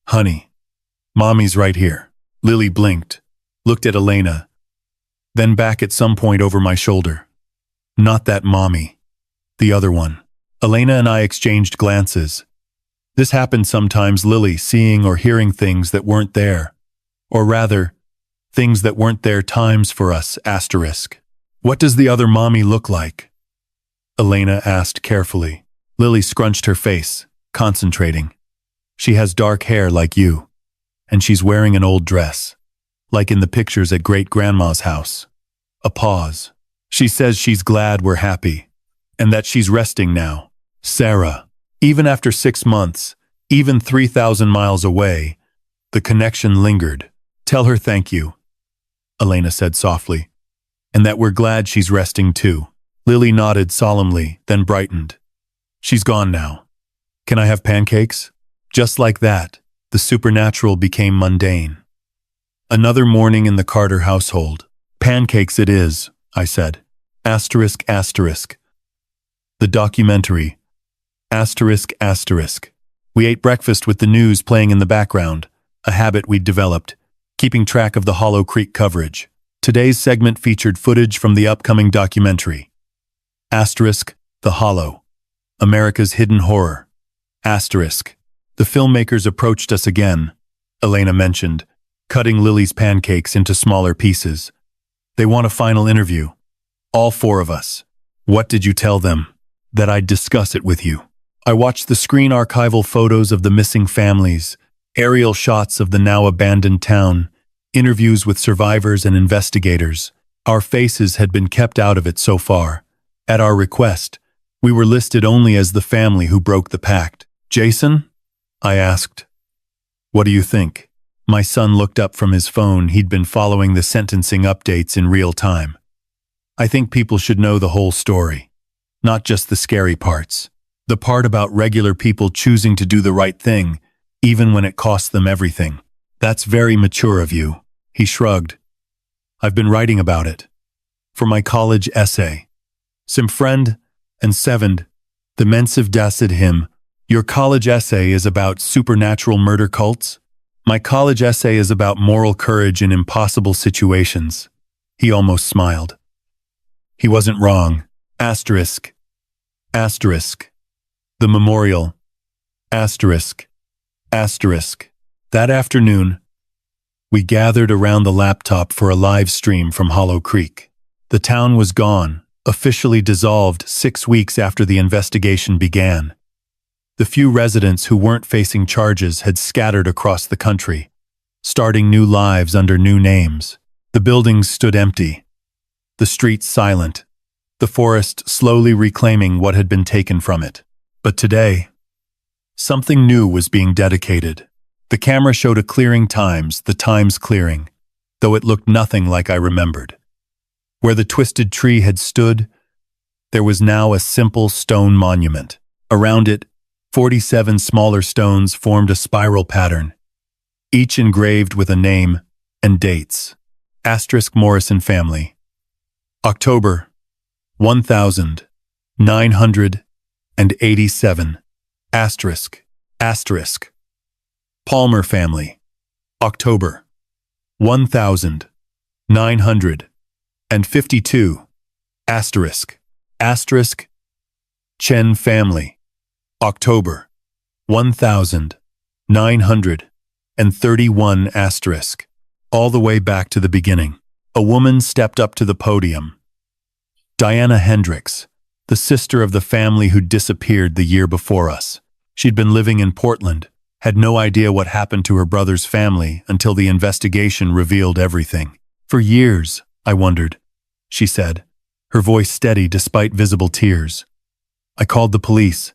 Honey, Mommy's right here. Lily blinked, looked at Elena, then back at some point over my shoulder. Not that Mommy. The other one. Elena and I exchanged glances. This happened sometimes, Lily seeing or hearing things that weren't there. Or rather, things that weren't there times for us, asterisk. What does the other Mommy look like? Elena asked carefully. Lily scrunched her face, concentrating. She has dark hair like you, and she's wearing an old dress, like in the pictures at great-grandma's house. A pause. She says she's glad we're happy, and that she's resting now. Sarah, even after 6 months, even 3,000 miles away, the connection lingered. Tell her thank you, Elena said softly, and that we're glad she's resting too. Lily nodded solemnly, then brightened. She's gone now. Can I have pancakes? Just like that, the supernatural became mundane. Another morning in the Carter household. Pancakes it is, I said. Asterisk, asterisk. The documentary. Asterisk, asterisk. We ate breakfast with the news playing in the background, a habit we'd developed, keeping track of the Hollow Creek coverage. Today's segment featured footage from the upcoming documentary. Asterisk, The Hollow. America's Hidden Horror. Asterisk. The filmmakers approached us again, Elena mentioned, cutting Lily's pancakes into smaller pieces. They want a final interview. All 4 of us. What did you tell them? That I'd discuss it with you. I watched the screen archival photos of the missing families, aerial shots of the now abandoned town, interviews with survivors and investigators. Our faces had been kept out of it so far. At our request, we were listed only as the family who broke the pact. Jason? I asked. What do you think? My son looked up from his phone. He'd been following the sentencing updates in real time. I think people should know the whole story, not just the scary parts. The part about regular people choosing to do the right thing, even when it costs them everything. That's very mature of you. He shrugged. I've been writing about it. For my college essay. Some friend and sevend, the mensive dacid him. Your college essay is about supernatural murder cults? My college essay is about moral courage in impossible situations. He almost smiled. He wasn't wrong. Asterisk. Asterisk. The memorial. Asterisk. Asterisk. That afternoon, we gathered around the laptop for a live stream from Hollow Creek. The town was gone, officially dissolved 6 weeks after the investigation began. The few residents who weren't facing charges had scattered across the country, starting new lives under new names. The buildings stood empty, the streets silent, the forest slowly reclaiming what had been taken from it. But today, something new was being dedicated. The camera showed a clearing Times, the Times clearing, though it looked nothing like I remembered. Where the twisted tree had stood, there was now a simple stone monument. Around it, 47 smaller stones formed a spiral pattern, each engraved with a name and dates. Asterisk Morrison family. October 1987. Asterisk. Asterisk. Palmer family. October 1952. Asterisk. Asterisk. Chen family. October 1931 asterisk. All the way back to the beginning. A woman stepped up to the podium. Diana Hendricks, the sister of the family who disappeared the year before us. She'd been living in Portland, had no idea what happened to her brother's family until the investigation revealed everything. For years, I wondered, she said, her voice steady despite visible tears. I called the police,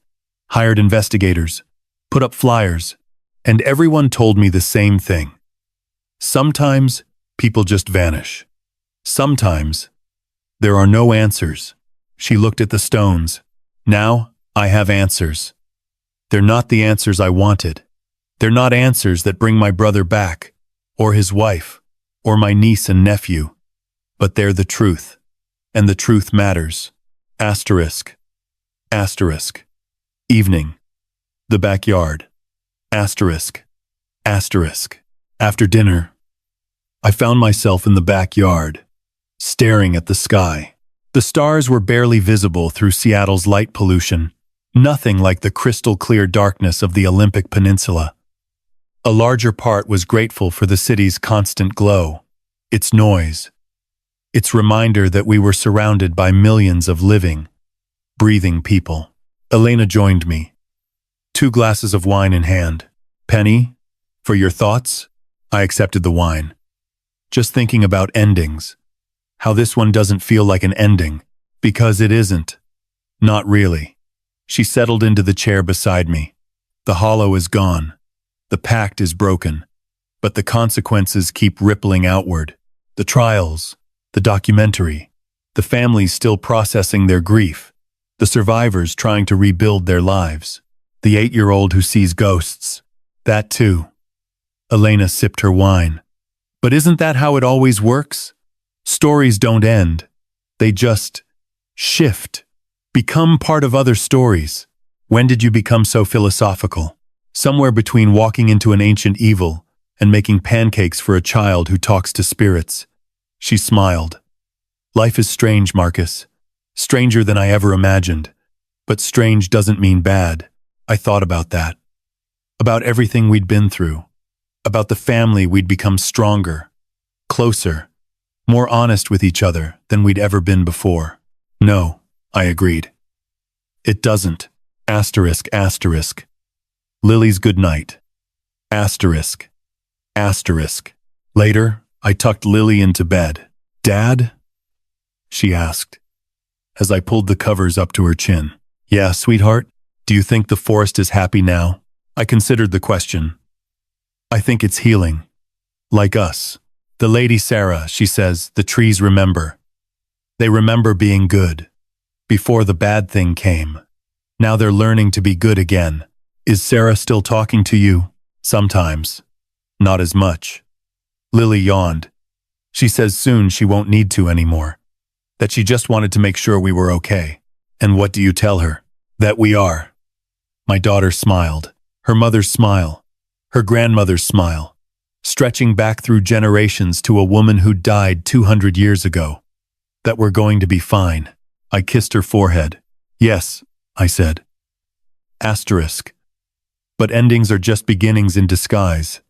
hired investigators, put up flyers, and everyone told me the same thing. Sometimes people just vanish. Sometimes there are no answers. She looked at the stones. Now I have answers. They're not the answers I wanted. They're not answers that bring my brother back, or his wife, or my niece and nephew. But they're the truth. And the truth matters. Asterisk. Asterisk. Evening. The backyard. Asterisk. Asterisk. After dinner, I found myself in the backyard, staring at the sky. The stars were barely visible through Seattle's light pollution, nothing like the crystal-clear darkness of the Olympic Peninsula. A larger part was grateful for the city's constant glow, its noise, its reminder that we were surrounded by millions of living, breathing people. Elena joined me, 2 glasses of wine in hand. Penny, for your thoughts? I accepted the wine. Just thinking about endings. How this one doesn't feel like an ending. Because it isn't. Not really. She settled into the chair beside me. The hollow is gone. The pact is broken. But the consequences keep rippling outward. The trials, the documentary, the families still processing their grief, the survivors trying to rebuild their lives, the 8-year-old who sees ghosts. That too. Elena sipped her wine. But isn't that how it always works? Stories don't end. They just shift, become part of other stories. When did you become so philosophical? Somewhere between walking into an ancient evil and making pancakes for a child who talks to spirits. She smiled. Life is strange, Marcus. Stranger than I ever imagined. But strange doesn't mean bad. I thought about that. About everything we'd been through. About the family we'd become stronger, closer, more honest with each other than we'd ever been before. No, I agreed. It doesn't. Asterisk, asterisk. Lily's good night. Asterisk. Asterisk. Later, I tucked Lily into bed. Dad? She asked, as I pulled the covers up to her chin. Yeah, sweetheart, do you think the forest is happy now? I considered the question. I think it's healing. Like us. The Lady Sarah, she says, the trees remember. They remember being good. Before the bad thing came. Now they're learning to be good again. Is Sarah still talking to you? Sometimes. Not as much. Lily yawned. She says soon she won't need to anymore. That she just wanted to make sure we were okay. And what do you tell her? That we are. My daughter smiled. Her mother's smile. Her grandmother's smile, stretching back through generations to a woman who died 200 years ago. That we're going to be fine. I kissed her forehead. Yes, I said. Asterisk. But endings are just beginnings in disguise.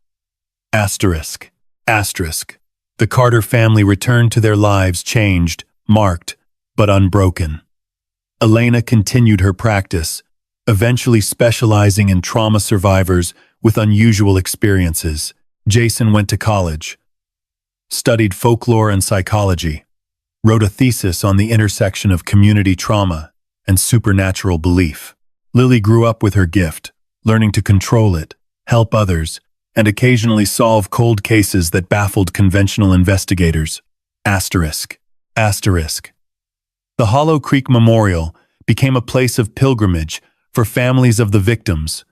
Asterisk. Asterisk. The Carter family returned to their lives changed, marked, but unbroken. Elena continued her practice, eventually specializing in trauma survivors with unusual experiences. Jason went to college, studied folklore and psychology, wrote a thesis on the intersection of community trauma and supernatural belief. Lily grew up with her gift, learning to control it, help others, and occasionally solve cold cases that baffled conventional investigators. Asterisk. Asterisk. The Hollow Creek Memorial became a place of pilgrimage for families of the victims,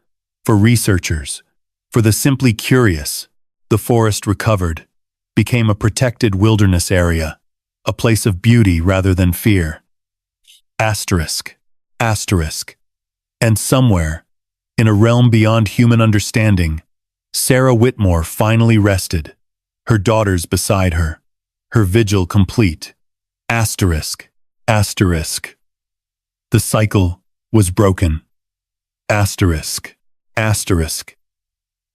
for researchers, for the simply curious. The forest recovered, became a protected wilderness area, a place of beauty rather than fear. Asterisk. Asterisk. And somewhere, in a realm beyond human understanding, Sarah Whitmore finally rested, her daughters beside her, her vigil complete. Asterisk. Asterisk. The cycle was broken. Asterisk. Asterisk.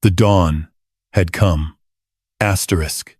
The dawn had come. Asterisk.